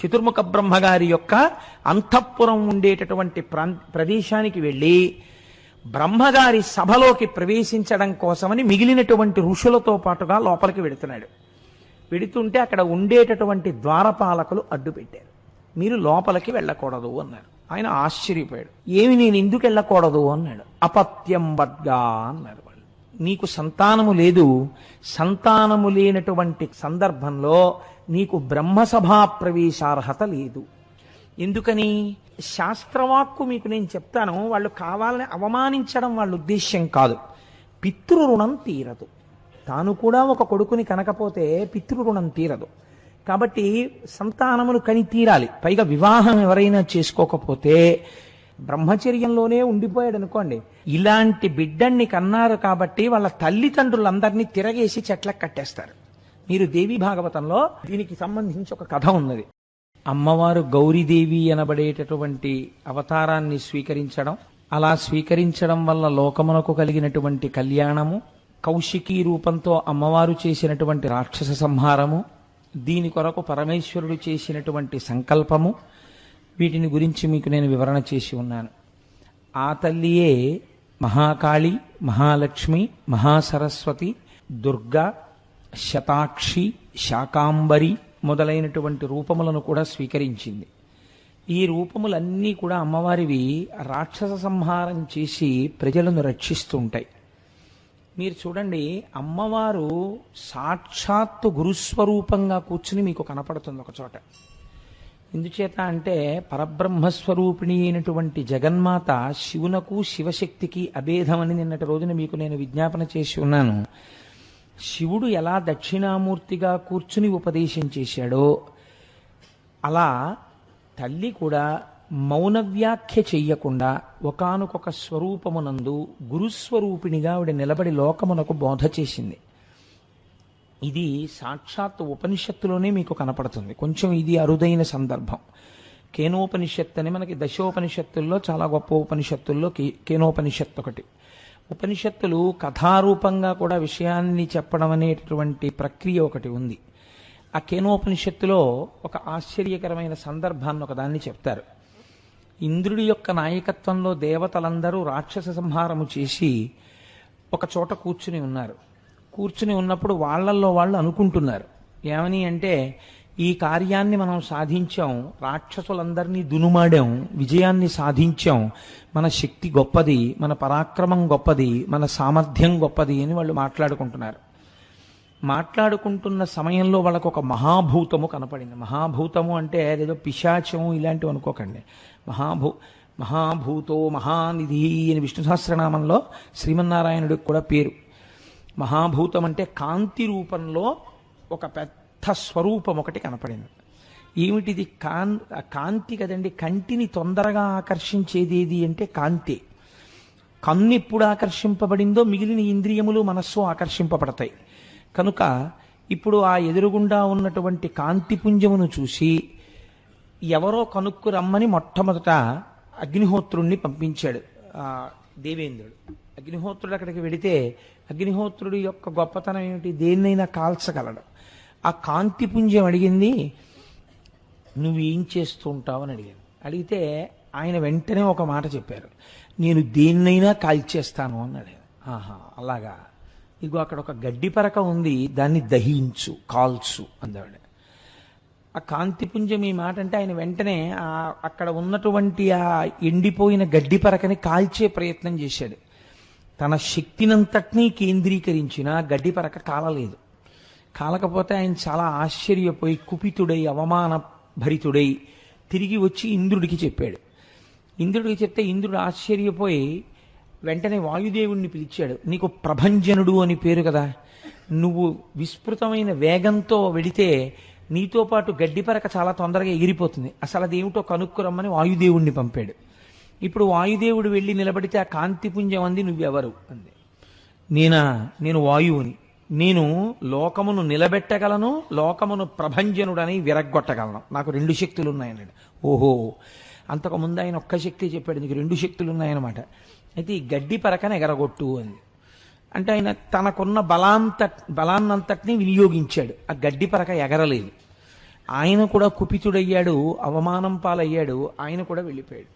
చతుర్ముఖ బ్రహ్మగారి యొక్క అంతఃపురం ఉండేటటువంటి ప్రదేశానికి వెళ్ళి బ్రహ్మగారి సభలోకి ప్రవేశించడం కోసమని మిగిలినటువంటి ఋషులతో పాటుగా లోపలికి వెడుతున్నాడు. వెడుతుంటే అక్కడ ఉండేటటువంటి ద్వారపాలకులు అడ్డు పెట్టారు. మీరు లోపలికి వెళ్ళకూడదు అన్నారు. ఆయన ఆశ్చర్యపోయాడు. ఏమి నేను ఎందుకు వెళ్ళకూడదు అన్నాడు. అపత్యం వద్గా అన్నారు వాళ్ళు. నీకు సంతానము లేదు, సంతానము లేనటువంటి సందర్భంలో నీకు బ్రహ్మసభా ప్రవేశార్హత లేదు. ఎందుకని? శాస్త్రవాక్కు మీకు నేను చెప్తాను, వాళ్ళు కావాలని అవమానించడం వాళ్ళ ఉద్దేశ్యం కాదు. పితృరుణం తీరదు. తాను కూడా ఒక కొడుకుని కనకపోతే పితృరుణం తీరదు. కాబట్టి సంతానమును కని తీరాలి. పైగా వివాహం ఎవరైనా చేసుకోకపోతే బ్రహ్మచర్యంలోనే ఉండిపోయాడు అనుకోండి. ఇలాంటి బిడ్డన్ని కన్నారు కాబట్టి వాళ్ళ తల్లిదండ్రులందరినీ తిరగేసి చెట్లకు కట్టేస్తారు. మీరు దేవీ భాగవతంలో దీనికి సంబంధించి ఒక కథ ఉన్నది. అమ్మవారు గౌరీదేవి అనబడేటటువంటి అవతారాన్ని స్వీకరించడం, అలా స్వీకరించడం వల్ల లోకమునకు కలిగినటువంటి కళ్యాణము, కౌశికీ రూపంతో అమ్మవారు చేసినటువంటి రాక్షస సంహారము, దీని కొరకు పరమేశ్వరుడు చేసినటువంటి సంకల్పము, వీటిని గురించి మీకు నేను వివరణ చేసి ఉన్నాను. ఆ తల్లియే మహాకాళి, మహాలక్ష్మి, మహాసరస్వతి, దుర్గా, శతాక్షి, శాకాంబరి మొదలైనటువంటి రూపములను కూడా స్వీకరించింది. ఈ రూపములన్నీ కూడా అమ్మవారివి రాక్షస సంహారం చేసి ప్రజలను రక్షిస్తూ ఉంటాయి. మీరు చూడండి, అమ్మవారు సాక్షాత్తు గురుస్వరూపంగా కూర్చుని మీకు కనపడుతుంది ఒక చోట. ఎందుచేత అంటే పరబ్రహ్మస్వరూపిణి అయినటువంటి జగన్మాత శివునకు శివశక్తికి అభేదమని నిన్నటి రోజున మీకు నేను విజ్ఞాపన చేసి ఉన్నాను. శివుడు ఎలా దక్షిణామూర్తిగా కూర్చుని ఉపదేశం చేశాడో అలా తల్లి కూడా మౌన వ్యాఖ్య చెయ్యకుండా ఒకానొక స్వరూపమునందు గురుస్వరూపిణిగా ఆవిడ నిలబడి లోకమునకు బోధ చేసింది. ఇది సాక్షాత్ ఉపనిషత్తులోనే మీకు కనపడుతుంది. కొంచెం ఇది అరుదైన సందర్భం. కేనోపనిషత్తు అని మనకి దశోపనిషత్తుల్లో చాలా గొప్ప ఉపనిషత్తుల్లో కేనోపనిషత్తు ఒకటి. ఉపనిషత్తులు కథారూపంగా కూడా విషయాన్ని చెప్పడం అనేటటువంటి ప్రక్రియ ఒకటి ఉంది. ఆ కేనోపనిషత్తులో ఒక ఆశ్చర్యకరమైన సందర్భాన్ని ఒకదాన్ని చెప్తారు. ఇంద్రుడి యొక్క నాయకత్వంలో దేవతలందరూ రాక్షస సంహారము చేసి ఒక చోట కూర్చుని ఉన్నారు. కూర్చుని ఉన్నప్పుడు వాళ్ళల్లో వాళ్ళు అనుకుంటున్నారు. ఏమని అంటే, ఈ కార్యాన్ని మనం సాధించాం, రాక్షసులందరినీ దునుమాడాం, విజయాన్ని సాధించాం, మన శక్తి గొప్పది, మన పరాక్రమం గొప్పది, మన సామర్థ్యం గొప్పది అని వాళ్ళు మాట్లాడుకుంటున్నారు. మాట్లాడుకుంటున్న సమయంలో వాళ్ళకు ఒక మహాభూతము కనపడింది. మహాభూతము అంటే అదేదో పిశాచము ఇలాంటివి అనుకోకండి. మహాభూతో మహానిధి అని విష్ణు సహస్రనామంలో శ్రీమన్నారాయణుడికి కూడా పేరు. మహాభూతం అంటే కాంతి రూపంలో ఒక పెద్ద స్వరూపం ఒకటి కనపడింది. ఏమిటిది? కాంతి కదండి. కంటిని తొందరగా ఆకర్షించేది ఏది అంటే కాంతి. కన్ను ఎప్పుడు ఆకర్షింపబడిందో మిగిలిన ఇంద్రియములు, మనస్సు ఆకర్షింపబడతాయి. కనుక ఇప్పుడు ఆ ఎదురుగుండా ఉన్నటువంటి కాంతిపుంజమును చూసి ఎవరో కనుక్కు రమ్మని మొట్టమొదట అగ్నిహోత్రుణ్ణి పంపించాడు దేవేంద్రుడు. అగ్నిహోత్రుడు అక్కడికి వెడితే అగ్నిహోత్రుడి యొక్క గొప్పతనం ఏమిటి? దేన్నైనా కాల్చగలడు. ఆ కాంతిపుంజం అడిగింది, నువ్వేం చేస్తూ ఉంటావు అని అడిగాను. అడిగితే ఆయన వెంటనే ఒక మాట చెప్పారు, నేను దేన్నైనా కాల్చేస్తాను అన్నాడు. ఆహా, అలాగా, ఇగో అక్కడ ఒక గడ్డి పరక ఉంది, దాన్ని దహించు, కాల్చు అందావిడ. ఆ కాంతిపుంజం ఈ మాట అంటే ఆయన వెంటనే అక్కడ ఉన్నటువంటి ఆ ఎండిపోయిన గడ్డి పరకని కాల్చే ప్రయత్నం చేశాడు. తన శక్తినంతటినీ కేంద్రీకరించిన గడ్డి పరక కాలలేదు. కాలకపోతే ఆయన చాలా ఆశ్చర్యపోయి కుపితుడై అవమాన భరితుడై తిరిగి వచ్చి ఇంద్రుడికి చెప్పాడు. ఇంద్రుడికి చెప్తే ఇంద్రుడు ఆశ్చర్యపోయి వెంటనే వాయుదేవుణ్ణి పిలిచాడు. నీకు ప్రభంజనుడు అని పేరు కదా, నువ్వు విస్తృతమైన వేగంతో వెడితే నీతో పాటు గడ్డిపరక చాలా తొందరగా ఎగిరిపోతుంది, అసలు అదేమిటో కనుక్కురమ్మని వాయుదేవుణ్ణి పంపాడు. ఇప్పుడు వాయుదేవుడు వెళ్ళి నిలబడితే ఆ కాంతిపుంజం అంది, నువ్వెవరు అంది. నేను వాయువుని, నేను లోకమును నిలబెట్టగలను, లోకమును ప్రభంజనుడని విరగ్గొట్టగలను, నాకు 2 శక్తులు ఉన్నాయన్నాడు. ఓహో, అంతకుముందు ఆయన ఒక్క శక్తి చెప్పాడు, నీకు 2 శక్తులు ఉన్నాయన్నమాట. అయితే ఈ గడ్డి పరకను ఎగరగొట్టు అంది. అంటే ఆయన తనకున్న బలాన్నంతటినీ వినియోగించాడు. ఆ గడ్డి పరక ఎగరలేదు. ఆయన కూడా కుపితుడయ్యాడు, అవమానం పాలయ్యాడు, ఆయన కూడా వెళ్ళిపోయాడు.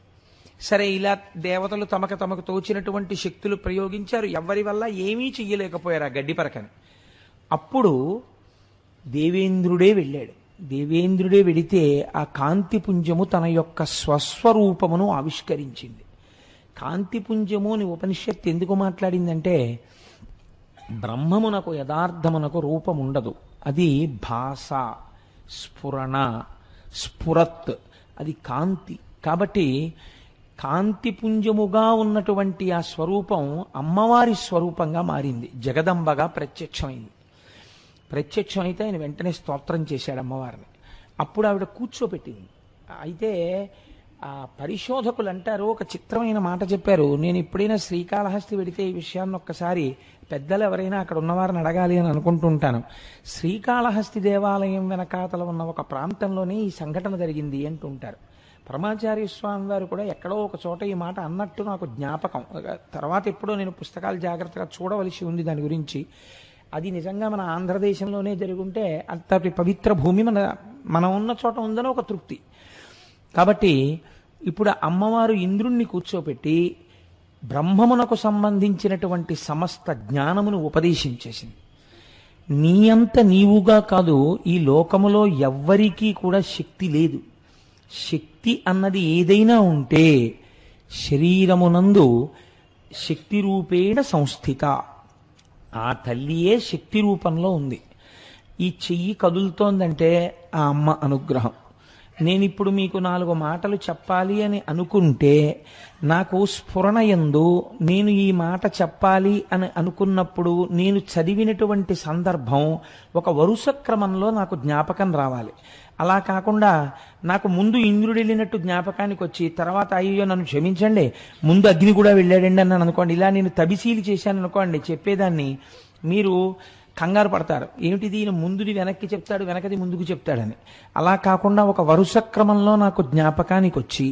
సరే, ఇలా దేవతలు తమకు తోచినటువంటి శక్తులు ప్రయోగించారు, ఎవరి వల్ల ఏమీ చెయ్యలేకపోయారు ఆ గడ్డి పరకని. అప్పుడు దేవేంద్రుడే వెళ్ళాడు. దేవేంద్రుడే వెడితే ఆ కాంతిపుంజము తన యొక్క స్వస్వరూపమును ఆవిష్కరించింది. కాంతిపుంజము అని ఉపనిషత్తు ఎందుకు మాట్లాడిందంటే, బ్రహ్మమునకు యథార్థమునకు రూపం ఉండదు, అది భాష, స్ఫురణ, స్ఫురత్, అది కాంతి. కాబట్టి కాంతిపుంజముగా ఉన్నటువంటి ఆ స్వరూపం అమ్మవారి స్వరూపంగా మారింది, జగదంబగా ప్రత్యక్షమైంది. ప్రత్యక్షమైతే ఆయన వెంటనే స్తోత్రం చేశాడు అమ్మవారిని. అప్పుడు ఆవిడ కూర్చోపెట్టింది. అయితే ఆ పరిశోధకులు అంటారు, ఒక చిత్రమైన మాట చెప్పారు. నేను ఎప్పుడైనా శ్రీకాళహస్తి వెడితే ఈ విషయాన్ని ఒక్కసారి పెద్దలు ఎవరైనా అక్కడ ఉన్నవారిని అడగాలి అని అనుకుంటుంటాను. శ్రీకాళహస్తి దేవాలయం వెనకాతల ఉన్న ఒక ప్రాంతంలోనే ఈ సంఘటన జరిగింది అంటుంటారు. పరమాచార్య స్వామి వారు కూడా ఎక్కడో ఒక చోట ఈ మాట అన్నట్టు నాకు జ్ఞాపకం. తర్వాత ఎప్పుడో నేను పుస్తకాలు జాగ్రత్తగా చూడవలసి ఉంది దాని గురించి. అది నిజంగా మన ఆంధ్రదేశంలోనే జరుగుంటే అంతటి పవిత్ర భూమి మనం ఉన్న చోట ఉందని ఒక తృప్తి. కాబట్టి ఇప్పుడు అమ్మవారు ఇంద్రుణ్ణి కూర్చోపెట్టి బ్రహ్మమునకు సంబంధించినటువంటి సమస్త జ్ఞానమును ఉపదేశించేసింది. నీ అంత నీవుగా కాదు, ఈ లోకములో ఎవ్వరికీ కూడా శక్తి లేదు. శక్తి అన్నది ఏదైనా ఉంటే శరీరమునందు శక్తి రూపేణ సంస్థిత, ఆ తల్లియే శక్తి రూపంలో ఉంది. ఈ చెయ్యి కదులుతోందంటే ఆ అమ్మ అనుగ్రహం. నేనిప్పుడు మీకు 4 మాటలు చెప్పాలి అని అనుకుంటే నాకు స్ఫురణ యందు నేను ఈ మాట చెప్పాలి అని అనుకున్నప్పుడు నేను చదివినటువంటి సందర్భం ఒక వరుస క్రమంలో నాకు జ్ఞాపకం రావాలి. అలా కాకుండా నాకు ముందు ఇంద్రుడు వెళ్ళినట్టు జ్ఞాపకానికి వచ్చి తర్వాత అయ్యో నన్ను క్షమించండి ముందు అగ్ని కూడా వెళ్ళాడండి అన్నాను అనుకోండి, ఇలా నేను తబిసీలు చేశాను అనుకోండి, చెప్పేదాన్ని మీరు కంగారు పడతారు. ఏమిటిది, ఈయన ముందుది వెనక్కి చెప్తాడు, వెనకది ముందుకు చెప్తాడని. అలా కాకుండా ఒక వరుస క్రమంలో నాకు జ్ఞాపకానికి వచ్చి,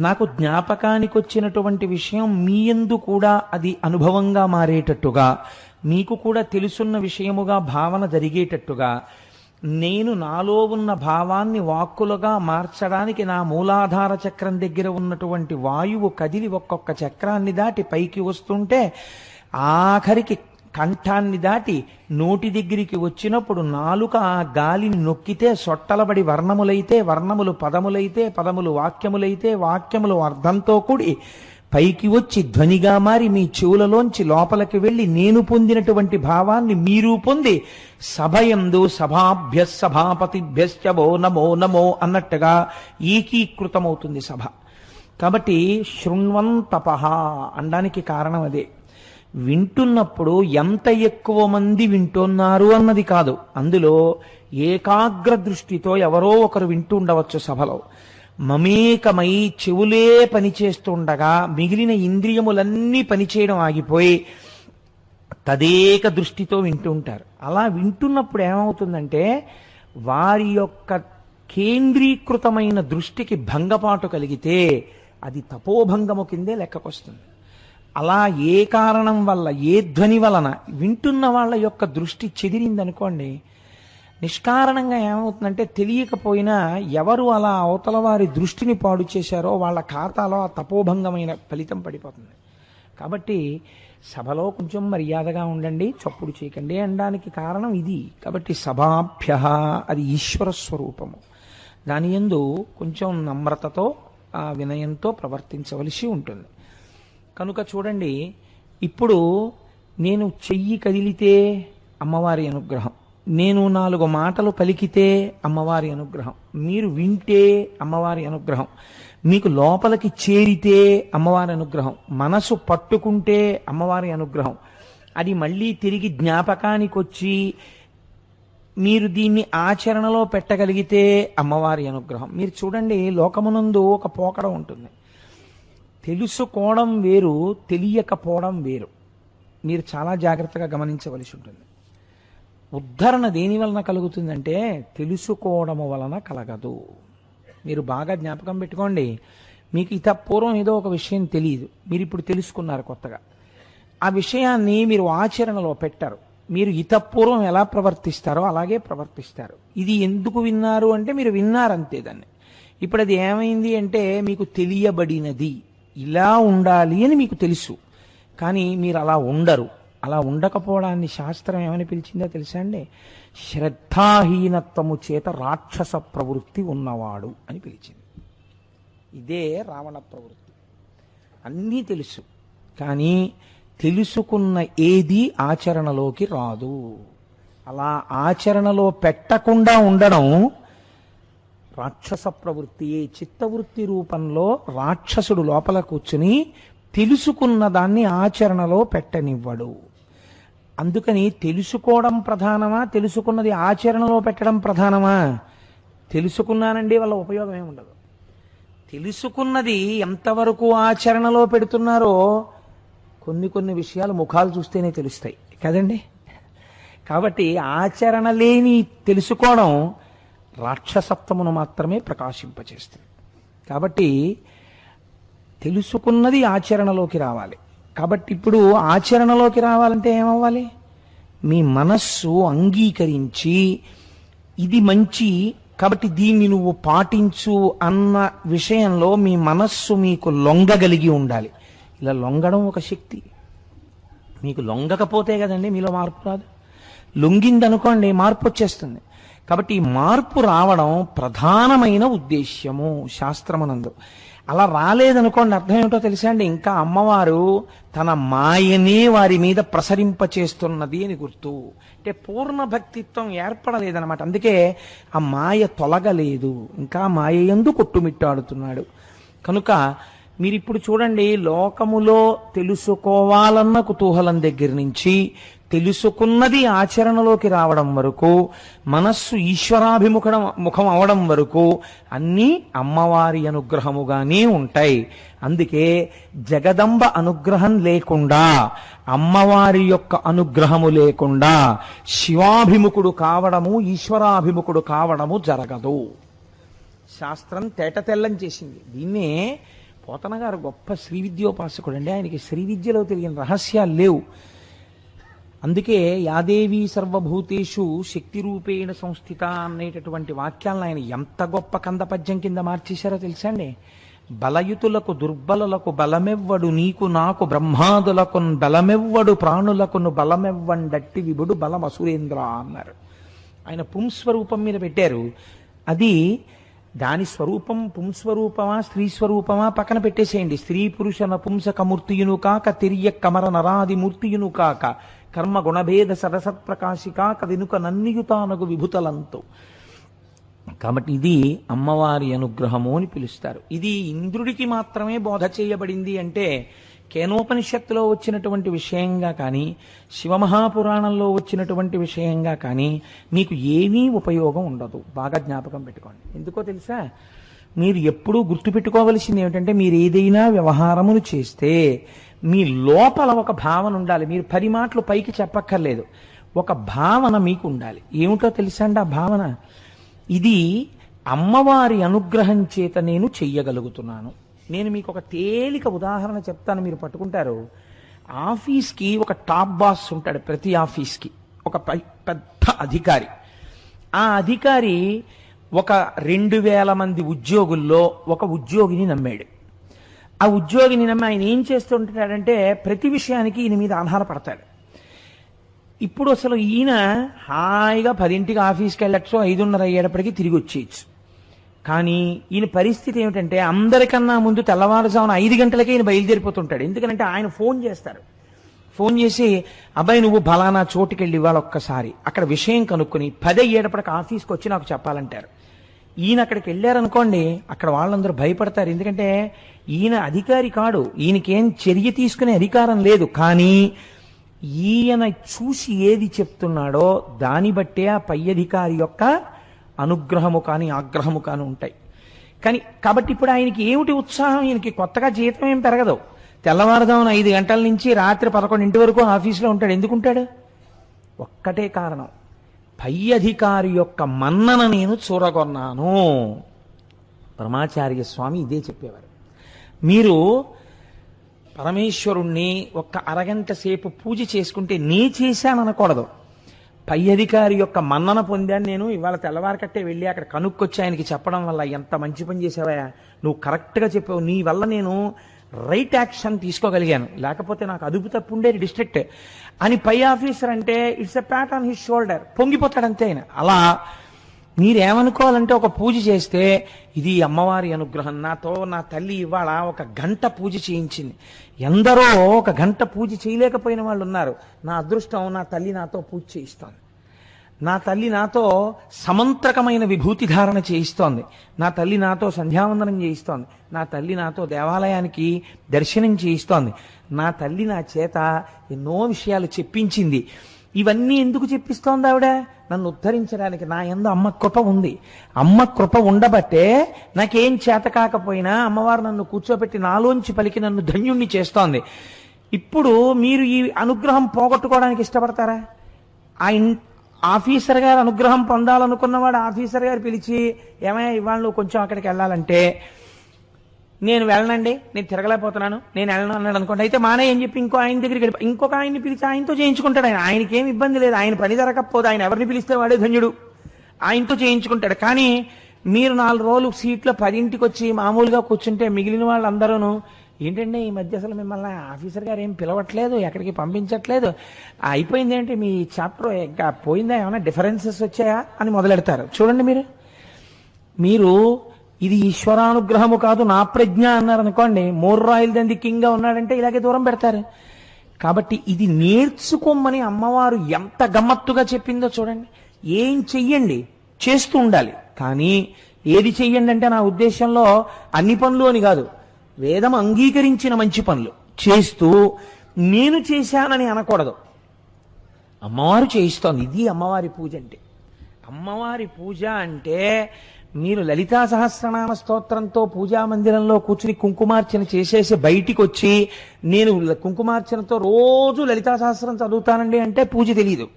నాకు జ్ఞాపకానికి వచ్చినటువంటి విషయం మీ యందు కూడా అది అనుభవంగా మారేటట్టుగా, మీకు కూడా తెలుసున్న విషయముగా భావన జరిగేటట్టుగా, నేను నాలో ఉన్న భావాన్ని వాక్కులుగా మార్చడానికి నా మూలాధార చక్రం దగ్గర ఉన్నటువంటి వాయువు కదిలి ఒక్కొక్క చక్రాన్ని దాటి పైకి వస్తుంటే ఆఖరికి కంఠాన్ని దాటి నోటి దగ్గరికి వచ్చినప్పుడు నాలుక ఆ గాలిని నొక్కితే సొట్టలబడి వర్ణములైతే, వర్ణములు పదములైతే, పదములు వాక్యములైతే, వాక్యములు అర్థంతో కూడి పైకి వచ్చి ధ్వనిగా మారి మీ చెవులలోంచి లోపలికి వెళ్ళి నేను పొందినటువంటి భావాన్ని మీరు పొంది సభయందు సభాభ్య సభాపతిభ్యశ్చవో నమో నమో అన్నట్టుగా ఏకీకృతమవుతుంది సభ. కాబట్టి శృణ్వంతపః అనడానికి కారణం అదే. వింటున్నప్పుడు ఎంత ఎక్కువ మంది వింటున్నారు అన్నది కాదు, అందులో ఏకాగ్ర దృష్టితో ఎవరో ఒకరు వింటూ ఉండవచ్చు సభలో. మమేకమై చెవులే పనిచేస్తుండగా మిగిలిన ఇంద్రియములన్నీ పనిచేయడం ఆగిపోయి తదేక దృష్టితో వింటూ ఉంటారు. అలా వింటున్నప్పుడు ఏమవుతుందంటే వారి యొక్క కేంద్రీకృతమైన దృష్టికి భంగపాటు కలిగితే అది తపోభంగము కిందే లెక్కకొస్తుంది. అలా ఏ కారణం వల్ల, ఏ ధ్వని వలన వింటున్న వాళ్ళ యొక్క దృష్టి చెదిరిందనుకోండి, నిష్కారణంగా ఏమవుతుందంటే తెలియకపోయినా ఎవరు అలా అవతల వారి దృష్టిని పాడు చేశారో వాళ్ళ ఖాతాలో ఆ తపోభంగమైన ఫలితం పడిపోతుంది. కాబట్టి సభలో కొంచెం మర్యాదగా ఉండండి, చప్పుడు చేయకండి అనడానికి కారణం ఇది. కాబట్టి సభాభ్య అది ఈశ్వర స్వరూపము, దాని యందు కొంచెం నమ్రతతో ఆ వినయంతో ప్రవర్తించవలసి ఉంటుంది. కనుక చూడండి, ఇప్పుడు నేను చెయ్యి కదిలితే అమ్మవారి అనుగ్రహం, నేను 4 మాటలు పలికితే అమ్మవారి అనుగ్రహం, మీరు వింటే అమ్మవారి అనుగ్రహం, మీకు లోపలికి చేరితే అమ్మవారి అనుగ్రహం, మనసు పట్టుకుంటే అమ్మవారి అనుగ్రహం, అది మళ్ళీ తిరిగి జ్ఞాపకానికి వచ్చి మీరు దీన్ని ఆచరణలో పెట్టగలిగితే అమ్మవారి అనుగ్రహం. మీరు చూడండి, లోకమునందు ఒక పోకడ ఉంటుంది. తెలుసుకోవడం వేరు, తెలియకపోవడం వేరు. మీరు చాలా జాగ్రత్తగా గమనించవలసి ఉంటుంది. ఉద్ధరణ దేని వలన కలుగుతుందంటే తెలుసుకోవడము వలన కలగదు. మీరు బాగా జ్ఞాపకం పెట్టుకోండి. మీకు ఇత పూర్వం ఏదో ఒక విషయం తెలియదు, మీరు ఇప్పుడు తెలుసుకున్నారు కొత్తగా. ఆ విషయాన్ని మీరు ఆచరణలో పెట్టారు. మీరు ఇతపూర్వం ఎలా ప్రవర్తిస్తారో అలాగే ప్రవర్తిస్తారు. ఇది ఎందుకు విన్నారు అంటే మీరు విన్నారంతే దాన్ని. ఇప్పుడు అది ఏమైంది అంటే మీకు తెలియబడినది, ఇలా ఉండాలి అని మీకు తెలుసు, కానీ మీరు అలా ఉండరు. అలా ఉండకపోవడాన్ని శాస్త్రం ఏమని పిలిచిందో తెలుసా అండి? శ్రద్ధాహీనత్వము చేత రాక్షస ప్రవృత్తి ఉన్నవాడు అని పిలిచింది. ఇదే రావణ ప్రవృత్తి. అన్నీ తెలుసు, కానీ తెలుసుకున్న ఏది ఆచరణలోకి రాదు. అలా ఆచరణలో పెట్టకుండా ఉండడం రాక్షస ప్రవృత్తి. చిత్తవృత్తి రూపంలో రాక్షసుడు లోపల కూర్చుని తెలుసుకున్న దాన్ని ఆచరణలో పెట్టనివ్వడు. అందుకని తెలుసుకోవడం ప్రధానమా, తెలుసుకున్నది ఆచరణలో పెట్టడం ప్రధానమా? తెలుసుకున్నానండి వల్ల ఉపయోగం ఏమి ఉండదు. తెలుసుకున్నది ఎంతవరకు ఆచరణలో పెడుతున్నారో కొన్ని విషయాలు ముఖాలు చూస్తేనే తెలుస్తాయి కదండి. కాబట్టి ఆచరణ లేని తెలుసుకోవడం రాక్షసత్వమును మాత్రమే ప్రకాశింపచేస్తుంది. కాబట్టి తెలుసుకున్నది ఆచరణలోకి రావాలి. కాబట్టి ఇప్పుడు ఆచరణలోకి రావాలంటే ఏమవ్వాలి? మీ మనస్సు అంగీకరించి ఇది మంచి కాబట్టి దీన్ని నువ్వు పాటించు అన్న విషయంలో మీ మనస్సు మీకు లొంగగలిగి ఉండాలి. ఇలా లొంగడం ఒక శక్తి. మీకు లొంగకపోతే కదండి మీలో మార్పు రాదు. లొంగిందనుకోండి మార్పు వచ్చేస్తుంది. కాబట్టి ఈ మార్పు రావడం ప్రధానమైన ఉద్దేశ్యము శాస్త్రమునందు. అలా రాలేదనుకోండి అర్థం ఏమిటో తెలుసా అండి? ఇంకా అమ్మవారు తన మాయనే వారి మీద ప్రసరింపచేస్తున్నది అని గుర్తు. అంటే పూర్ణ భక్తిత్వం ఏర్పడలేదన్నమాట. అందుకే ఆ మాయ తొలగలేదు, ఇంకా మాయ యందు కొట్టుమిట్టాడుతున్నాడు. కనుక మీరిప్పుడు చూడండి, లోకములో తెలుసుకోవాలన్న కుతూహలం దగ్గర నుంచి తెలుసుకున్నది ఆచరణలోకి రావడం వరకు, మనస్సు ముఖం అవడం వరకు అన్నీ అమ్మవారి అనుగ్రహముగానే ఉంటాయి. అందుకే జగదంబ అనుగ్రహం లేకుండా, అమ్మవారి యొక్క అనుగ్రహము లేకుండా శివాభిముఖుడు కావడము, ఈశ్వరాభిముఖుడు కావడము జరగదు. శాస్త్రం తేటతెల్లం చేసింది. దీన్నే పోతన గారు గొప్ప శ్రీ విద్యోపాసకుడు అండి. ఆయనకి శ్రీ విద్యలో తెలియని రహస్యాలు లేవు. అందుకే యాదేవి సర్వభూతేషు శక్తి రూపేణ సంస్థిత అనేటటువంటి వాక్యాలను ఆయన ఎంత గొప్ప కందపద్యం కింద మార్చేశారో తెలుసా అండి? బలయుతులకు దుర్బలులకు బలమెవ్వడు, నీకు నాకు బ్రహ్మాదులకు బలమెవ్వడు, ప్రాణులకును బలమెవ్వండట్టి విభుడు బలమసురేంద్ర అన్నారు. ఆయన పుంస్వరూపం మీద పెట్టారు. అది దాని స్వరూపం పుంస్వరూపమా స్త్రీ స్వరూపమా పక్కన పెట్టేసేయండి. స్త్రీ పురుష నపుంసకమూర్తియును కాక తిరియ కమర నరాది మూర్తియును కాక కర్మ గుణభేద సరసత్ప్రకాశి కాక వెనుక నన్నియుతానగు విభుతలంతో. కాబట్టి ఇది అమ్మవారి అనుగ్రహము అని పిలుస్తారు. ఇది ఇంద్రుడికి మాత్రమే బోధ చేయబడింది అంటే కేనోపనిషత్తులో వచ్చినటువంటి విషయంగా కానీ, శివమహాపురాణంలో వచ్చినటువంటి విషయంగా కానీ మీకు ఏమీ ఉపయోగం ఉండదు. బాగా జ్ఞాపకం పెట్టుకోండి. ఎందుకో తెలుసా? మీరు ఎప్పుడూ గుర్తుపెట్టుకోవలసింది ఏమిటంటే, మీరు ఏదైనా వ్యవహారమును చేస్తే మీ లోపల ఒక భావన ఉండాలి. మీరు 10 మాటలు పైకి చెప్పక్కర్లేదు, ఒక భావన మీకు ఉండాలి. ఏమిటో తెలుసా అండి ఆ భావన? ఇది అమ్మవారి అనుగ్రహం చేత నేను చెయ్యగలుగుతున్నాను. నేను మీకు ఒక తేలిక ఉదాహరణ చెప్తాను, మీరు పట్టుకుంటారు. ఆఫీస్కి ఒక టాప్ బాస్ ఉంటాడు. ప్రతి ఆఫీస్కి ఒక పెద్ద అధికారి. ఆ అధికారి ఒక 2000 మంది ఉద్యోగుల్లో ఒక ఉద్యోగిని నమ్మాడు. ఆ ఉద్యోగిని నమ్మి ఆయన ఏం చేస్తుంటాడంటే ప్రతి విషయానికి ఈయన మీద ఆధారపడతాడు. ఇప్పుడు అసలు ఈయన హాయిగా 10ంటికి ఆఫీస్కి వెళ్ళచ్చు, 5:30 అయ్యేటప్పటికి తిరిగి వచ్చేయచ్చు. కానీ ఈయన పరిస్థితి ఏమిటంటే అందరికన్నా ముందు తెల్లవారుజామున 5 గంటలకే ఈయన బయలుదేరిపోతుంటాడు. ఎందుకంటే ఆయన ఫోన్ చేస్తారు. ఫోన్ చేసి, అబ్బాయి నువ్వు బలానా చోటుకి వెళ్ళి ఇవాళ ఒక్కసారి అక్కడ విషయం కనుక్కొని 10 అయ్యేటప్పటికి ఆఫీస్కి వచ్చి నాకు చెప్పాలంటారు. ఈయన అక్కడికి వెళ్ళారనుకోండి, అక్కడ వాళ్ళందరూ భయపడతారు. ఎందుకంటే ఈయన అధికారి కాడు, ఈయనకేం చర్య తీసుకునే అధికారం లేదు. కానీ ఈయన చూసి ఏది చెప్తున్నాడో దాన్ని బట్టే ఆ పై అధికారి యొక్క అనుగ్రహము కానీ ఆగ్రహము కానీ ఉంటాయి. కాబట్టి ఇప్పుడు ఆయనకి ఏమిటి ఉత్సాహం? ఈయనకి కొత్తగా జీతం ఏం పెరగదు. తెల్లవారుదామున 5 గంటల నుంచి రాత్రి 11 వరకు ఆఫీసులో ఉంటాడు. ఎందుకుంటాడు? ఒక్కటే కారణం, పై అధికారి యొక్క మన్నన నేను చూరగొన్నాను. పరమాచార్య స్వామి ఇదే చెప్పేవారు. మీరు పరమేశ్వరుణ్ణి ఒక్క అరగంట సేపు పూజ చేసుకుంటే నే చేశాననకూడదు. పై అధికారి యొక్క మన్నన పొందాను నేను, ఇవాళ తెల్లవారకట్టే వెళ్ళి అక్కడ కనుక్కొచ్చి ఆయనకి చెప్పడం వల్ల ఎంత మంచి పని చేసావా, నువ్వు కరెక్ట్గా చెప్పావు, నీ వల్ల నేను రైట్ యాక్షన్ తీసుకోగలిగాను, లేకపోతే నాకు అదుపు తప్పు ఉండేది డిస్ట్రిక్ట్ అని పై ఆఫీసర్ అంటే it's a pat on his shoulder, పొంగిపోతాడంతే ఆయన. అలా మీరేమనుకోవాలంటే ఒక పూజ చేస్తే ఇది అమ్మవారి అనుగ్రహం. నాతో నా తల్లి ఇవాళ ఒక గంట పూజ చేయించింది. ఎందరో ఒక గంట పూజ చేయలేకపోయిన వాళ్ళు ఉన్నారు. నా అదృష్టం, నా తల్లి నాతో పూజ చేయిస్తోంది. నా తల్లి నాతో సమంత్రకమైన విభూతి ధారణ చేయిస్తోంది. నా తల్లి నాతో సంధ్యావందనం చేయిస్తోంది. నా తల్లి నాతో దేవాలయానికి దర్శనం చేయిస్తోంది. నా తల్లి నా చేత ఎన్నో విషయాలు చెప్పించింది. ఇవన్నీ ఎందుకు చెప్పిస్తోంది ఆవిడ? నన్ను ఉద్ధరించడానికి. నా యందు అమ్మ కృప ఉంది. అమ్మ కృప ఉండబట్టే నాకేం చేత కాకపోయినా అమ్మవారు నన్ను కూర్చోబెట్టి నాలోంచి పలికి నన్ను ధన్యుణ్ణి చేస్తోంది. ఇప్పుడు మీరు ఈ అనుగ్రహం పోగొట్టుకోవడానికి ఇష్టపడతారా? ఆఫీసర్ గారు అనుగ్రహం పొందాలనుకున్నవాడు ఆఫీసర్ గారు పిలిచి ఏమయ్యా ఇవాళ నువ్వు కొంచెం అక్కడికి వెళ్ళాలంటే నేను వెళ్ళనండి, నేను తిరగలేకపోతున్నాను, నేను వెళ్ళను అన్నాడు అనుకోండి. అయితే మానే అని చెప్పి ఇంకో ఆయన దగ్గరికి వెళ్ళి ఇంకొక ఆయన్ని పిలిచి ఆయనతో చేయించుకుంటాడు. ఆయనకి ఏమి ఇబ్బంది లేదు, ఆయన పని జరగకపోతే ఆయన ఎవరిని పిలిస్తే వాడే ధన్యుడు, ఆయనతో చేయించుకుంటాడు. కానీ మీరు 4 రోజులు సీట్లో 10ంటికి వచ్చి మామూలుగా కూర్చుంటే మిగిలిన వాళ్ళందరూ ఏంటంటే ఈ మధ్య అసలు మిమ్మల్ని ఆఫీసర్ గారు ఏం పిలవట్లేదు, ఎక్కడికి పంపించట్లేదు, అయిపోయింది ఏంటి మీ చాప్టర్ ఇంకా పోయిందా, ఏమైనా డిఫరెన్సెస్ వచ్చాయా అని మొదలెడతారు. చూడండి మీరు ఇది ఈశ్వరానుగ్రహము కాదు నా ప్రజ్ఞ అన్నారనుకోండి, 3 రాయల దంది కింగ్గా ఉన్నాడంటే ఇలాగే దూరం పెడతారు. కాబట్టి ఇది నేర్చుకోమని అమ్మవారు ఎంత గమ్మత్తుగా చెప్పిందో చూడండి. ఏం చెయ్యండి, చేస్తూ ఉండాలి. కానీ ఏది చెయ్యండి అంటే నా ఉద్దేశంలో అన్ని పనులు అని కాదు, వేదం అంగీకరించిన మంచి పనులు చేస్తూ నేను చేశానని అనకూడదు. అమ్మవారు చేయిస్తోంది. ఇది అమ్మవారి పూజ అంటే. అమ్మవారి పూజ అంటే మీరు లలితా సహస్రనామ స్తోత్రంతో పూజా మందిరంలో కూర్చుని కుంకుమార్చన చేసేసి బయటికి వచ్చి నేను కుంకుమార్చనతో రోజు లలితా సహస్రం చదువుతానండి అంటే పూజ తెలియదు.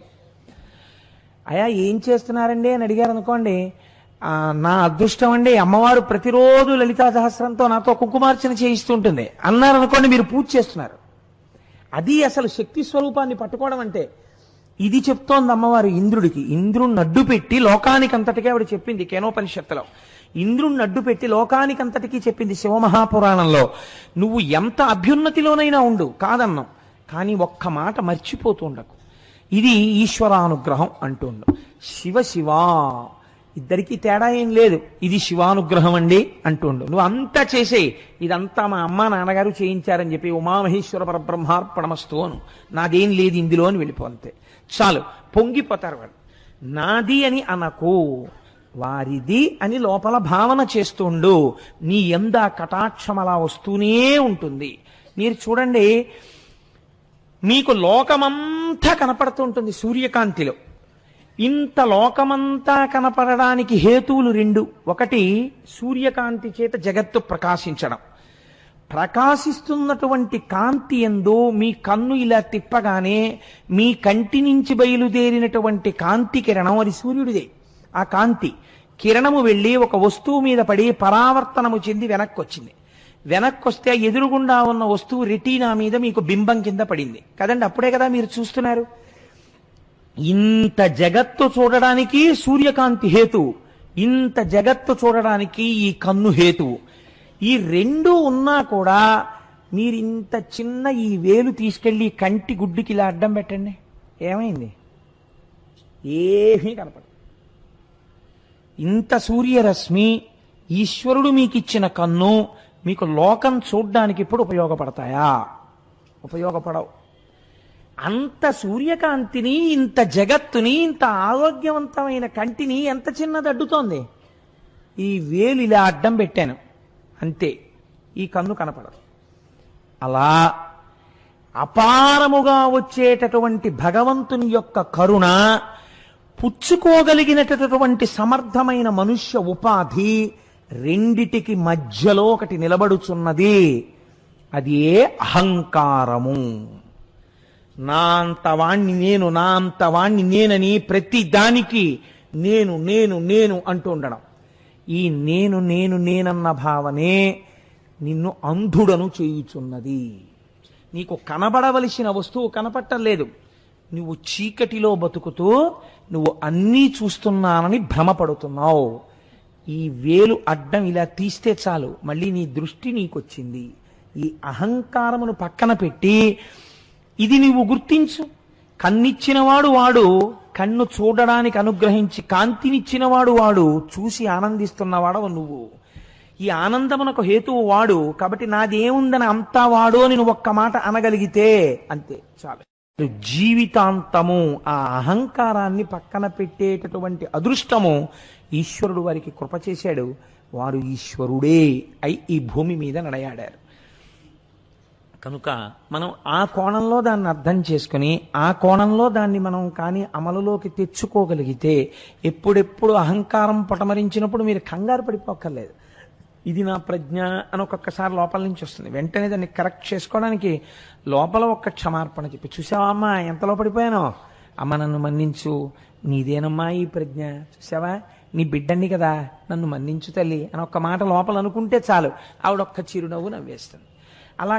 అయ్యా ఏం చేస్తున్నారండి అని అడిగారు అనుకోండి, నా అదృష్టం అండి అమ్మవారు ప్రతిరోజు లలితా సహస్రంతో నాతో కుంకుమార్చన చేయిస్తుంటుంది అన్నారనుకోండి, మీరు పూజ చేస్తున్నారు. అది అసలు శక్తి స్వరూపాన్ని పట్టుకోవడం అంటే. ఇది చెప్తోంది అమ్మవారు ఇంద్రుడికి. ఇంద్రుణ్ణి అడ్డు పెట్టి లోకానికంతటికీ ఆవిడ చెప్పింది కేనోపనిషత్తులో. ఇంద్రుణ్ణి అడ్డు పెట్టి లోకానికంతటికీ చెప్పింది శివమహాపురాణంలో. నువ్వు ఎంత అభ్యున్నతిలోనైనా ఉండు కాదన్నాం, కానీ ఒక్క మాట మర్చిపోతూ ఉండకు, ఇది ఈశ్వరానుగ్రహం అంటుండు. శివ ఇద్దరికీ తేడా ఏం లేదు, ఇది శివానుగ్రహం అండి అంటుండు. నువ్వు అంతా చేసేయి, ఇదంతా మా అమ్మ నాన్నగారు చేయించారని చెప్పి ఉమామహేశ్వర పరబ్రహ్మార్పణమస్తు అను, నాదేం లేదు ఇందులో అని వెళ్ళిపోతే చాలు. పొంగిపోతారు వాళ్ళు. నాది అని అనకు, వారిది అని లోపల భావన చేస్తుండు. నీ యందు కటాక్షం అలా వస్తూనే ఉంటుంది. మీరు చూడండి, మీకు లోకమంతా కనపడుతూ ఉంటుంది సూర్యకాంతిలో. ఇంత లోకమంతా కనపడడానికి హేతువులు 2. ఒకటి సూర్యకాంతి చేత జగత్తు ప్రకాశించడం. ప్రకాశిస్తున్నటువంటి కాంతి యందు మీ కన్ను ఇలా తిప్పగానే మీ కంటి నుంచి బయలుదేరినటువంటి కాంతి కిరణం అది సూర్యుడిదే. ఆ కాంతి కిరణము వెళ్ళి ఒక వస్తువు మీద పడి పరావర్తనము చెంది వెనక్కి వచ్చింది. వెనక్కి వస్తే ఎదురుగుండా ఉన్న వస్తువు రెటీనా మీద మీకు బింబం కింద పడింది కదండి. అప్పుడే కదా మీరు చూస్తున్నారు. ఇంత జగత్తు చూడడానికి సూర్యకాంతి హేతువు, ఇంత జగత్తు చూడడానికి ఈ కన్ను హేతువు. ఈ 2 ఉన్నా కూడా మీరు ఇంత చిన్న ఈ వేలు తీసుకెళ్లి కంటి గుడ్డుకి ఇలా అడ్డం పెట్టండి, ఏమైంది? ఏమీ కనపడదు. ఇంత సూర్యరశ్మి, ఈశ్వరుడు మీకు ఇచ్చిన కన్ను మీకు లోకం చూడ్డానికి ఇప్పుడు ఉపయోగపడతాయా? ఉపయోగపడవు. అంత సూర్యకాంతిని, ఇంత జగత్తుని, ఇంత ఆరోగ్యవంతమైన కంటిని ఎంత చిన్నది అడ్డుతోంది? ఈ వేలు ఇలా అడ్డం పెట్టాను అంతే, ఈ కన్ను కనపడదు. అలా అపారముగా వచ్చేటటువంటి భగవంతుని యొక్క కరుణ, పుచ్చుకోగలిగినటువంటి సమర్థమైన మనుష్య ఉపాధి, రెండిటికి మధ్యలో ఒకటి నిలబడుచున్నది. అది ఏ అహంకారము. నా అంతవాణ్ణి నేను, నా అంతవాణ్ణి నేనని ప్రతి దానికి నేను నేను నేను అంటూ ఉండడం. ఈ నేను నేను నేనన్న భావనే నిన్ను అంధుడను చేయుచున్నది. నీకు కనబడవలసిన వస్తువు కనపట్టలేదు. నువ్వు చీకటిలో బతుకుతూ నువ్వు అన్నీ చూస్తున్నానని భ్రమపడుతున్నావు. ఈ వేలు అడ్డం ఇలా తీస్తే చాలు, మళ్ళీ నీ దృష్టి నీకొచ్చింది. ఈ అహంకారమును పక్కన పెట్టి ఇది నువ్వు గుర్తించు. కన్నిచ్చినవాడు వాడు, కన్ను చూడడానికి అనుగ్రహించి కాంతినిచ్చినవాడు వాడు, చూసి ఆనందిస్తున్నవాడవు నువ్వు. ఈ ఆనందమునకు హేతువు వాడు, కాబట్టి నాదేముందని అంతా వాడు అని నువ్వు ఒక్క మాట అనగలిగితే అంతే చాలు. జీవితాంతము ఆ అహంకారాన్ని పక్కన పెట్టేటటువంటి అదృష్టము ఈశ్వరుడు వారికి కృప చేశాడు. వారు ఈశ్వరుడే అయి ఈ భూమి మీద నడయాడారు. కనుక మనం ఆ కోణంలో దాన్ని అర్థం చేసుకుని ఆ కోణంలో దాన్ని మనం కానీ అమలులోకి తెచ్చుకోగలిగితే, ఎప్పుడెప్పుడు అహంకారం పటమరించినప్పుడు మీరు కంగారు పడిపోక్కర్లేదు. ఇది నా ప్రజ్ఞ అని ఒక్కొక్కసారి లోపల నుంచి వస్తుంది. వెంటనే దాన్ని కరెక్ట్ చేసుకోవడానికి లోపల ఒక్క క్షమార్పణ చెప్పి, చూసావా అమ్మా ఎంతలో పడిపోయానో, అమ్మ నన్ను మన్నించు, నీదేనమ్మా ఈ ప్రజ్ఞ, చూసావా నీ బిడ్డని కదా, నన్ను మన్నించు తల్లి అని ఒక్క మాట లోపల అనుకుంటే చాలు, ఆవిడొక్క చిరునవ్వు నవ్వేస్తుంది. అలా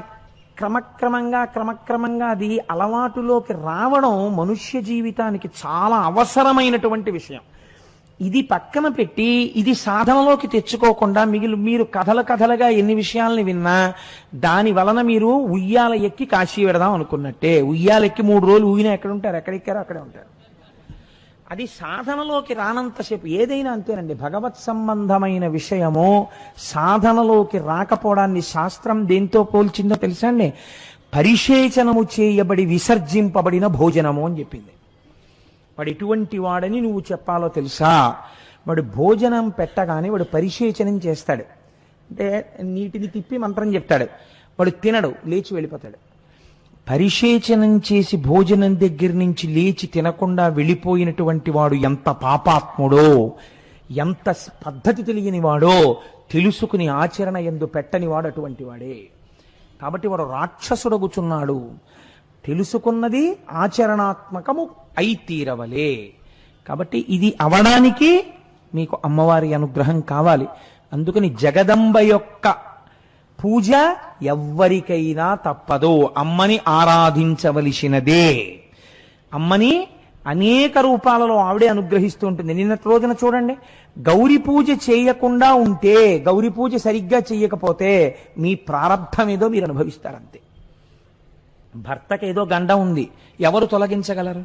క్రమక్రమంగా అది అలవాటులోకి రావడం మనుష్య జీవితానికి చాలా అవసరమైనటువంటి విషయం. ఇది పక్కన పెట్టి ఇది సాధనలోకి తెచ్చుకోకుండా మీరు కథలుగా ఎన్ని విషయాల్ని విన్నా దాని వలన మీరు ఉయ్యాల ఎక్కి కాశీ పెడదాం అనుకున్నట్టే. ఉయ్యాల ఎక్కి 3 రోజులు ఊగినా ఎక్కడ ఉంటారు, ఎక్కడెక్కారో అక్కడే ఉంటారు. అది సాధనలోకి రానంతసేపు ఏదైనా అంతేనండి. భగవత్ సంబంధమైన విషయము సాధనలోకి రాకపోవడాన్ని శాస్త్రం దేంతో పోల్చిందో తెలుసా అండి? పరిశేచనము చేయబడి విసర్జింపబడిన భోజనము అని చెప్పింది. వాడు ఎటువంటి వాడని నువ్వు చెప్పాలో తెలుసా? వాడు భోజనం పెట్టగానే వాడు పరిశేచనం చేస్తాడు, అంటే నీటిని తిప్పి మంత్రం చెప్తాడు. వాడు తినడు, లేచి వెళ్ళిపోతాడు. పరిశేచనం చేసి భోజనం దగ్గర నుంచి లేచి తినకుండా వెళ్ళిపోయినటువంటి వాడు ఎంత పాపాత్ముడో, ఎంత పద్ధతి తెలియని వాడో తెలుసుకుని ఆచరణ ఎందు పెట్టని వాడు అటువంటి వాడే. కాబట్టి వాడు రాక్షసుడగుచున్నాడు. తెలుసుకున్నది ఆచరణాత్మకము అయి తీరవలే. కాబట్టి ఇది అవడానికి మీకు అమ్మవారి అనుగ్రహం కావాలి. అందుకని జగదంబ యొక్క పూజ ఎవ్వరికైనా తప్పదు. అమ్మని ఆరాధించవలసినదే. అమ్మని అనేక రూపాలలో ఆవిడే అనుగ్రహిస్తూ ఉంటుంది. నిన్నటి రోజున చూడండి, గౌరీ పూజ చేయకుండా ఉంటే, గౌరీ పూజ సరిగ్గా చెయ్యకపోతే మీ ప్రారంధం ఏదో మీరు అనుభవిస్తారంతే. భర్తకేదో గండం ఉంది, ఎవరు తొలగించగలరు?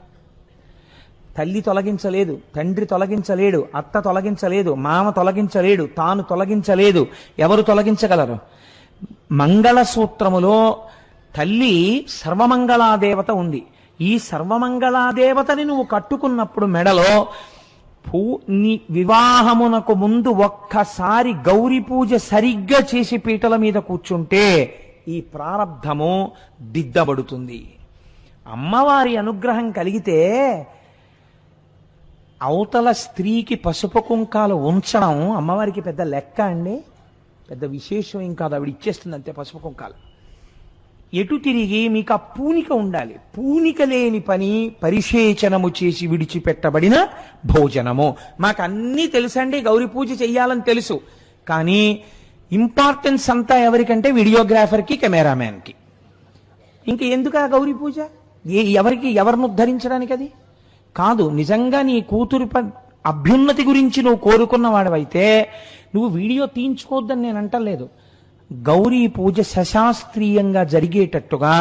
తల్లి తొలగించలేదు, తండ్రి తొలగించలేడు, అత్త తొలగించలేదు, మామ తొలగించలేడు, తాను తొలగించలేదు. ఎవరు తొలగించగలరు? మంగళసూత్రములో తల్లి సర్వమంగళాదేవత ఉంది. ఈ సర్వమంగళాదేవతని నువ్వు కట్టుకున్నప్పుడు మెడలో నీ వివాహమునకు ముందు ఒక్కసారి గౌరీ పూజ సరిగ్గా చేసి పీటల మీద కూర్చుంటే ఈ ప్రారబ్ధము దిద్దబడుతుంది. అమ్మవారి అనుగ్రహం కలిగితే అవతల స్త్రీకి పసుపు కుంకాలు ఉంచడం అమ్మవారికి పెద్ద లెక్క అండి, పెద్ద విశేషం ఏం కాదు. ఆవిడ ఇచ్చేస్తుంది అంతే పసుపు కుంకాలు. ఎటు తిరిగి మీకు ఆ పూనిక ఉండాలి. పూనిక లేని పని పరిశేచనము చేసి విడిచిపెట్టబడిన భోజనము. మాకు అన్నీ తెలుసండి, గౌరీ పూజ చెయ్యాలని తెలుసు, కానీ ఇంపార్టెన్స్ అంతా ఎవరికంటే వీడియోగ్రాఫర్కి, కెమెరామ్యాన్కి. ఇంక ఎందుకు ఆ గౌరీ పూజ? ఎవరిని ఉద్ధరించడానికి అది కాదు. నిజంగా నీ కూతురు అభ్యున్నతి గురించి నువ్వు కోరుకున్న వాడివైతే నువ్వు వీడియో తీయించుకోవద్దని నేను అంటలేదు. గౌరీ పూజ సశాస్త్రీయంగా జరిగేటట్టుగా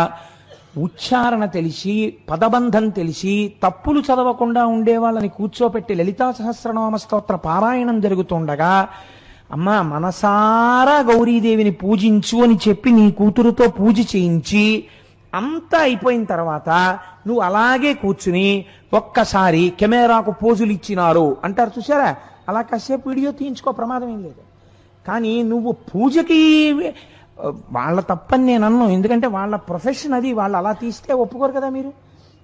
ఉచ్చారణ తెలిసి, పదబంధం తెలిసి, తప్పులు చదవకుండా ఉండే వాళ్ళని కూర్చోపెట్టి లలితా సహస్రనామ స్తోత్ర పారాయణం జరుగుతుండగా, అమ్మా మనసారా గౌరీదేవిని పూజించు అని చెప్పి నీ కూతురుతో పూజ చేయించి అంతా అయిపోయిన తర్వాత నువ్వు అలాగే కూర్చుని ఒక్కసారి కెమెరాకు పోజులు ఇచ్చినారు అంటారు చూసారా, అలా కాసేపు వీడియో తీయించుకో, ప్రమాదం ఏం లేదు. కానీ నువ్వు పూజకి వాళ్ళ తప్పని నేను అన్నాను, ఎందుకంటే వాళ్ళ ప్రొఫెషన్ అది, వాళ్ళు అలా తీస్తే ఒప్పుకోరు కదా మీరు.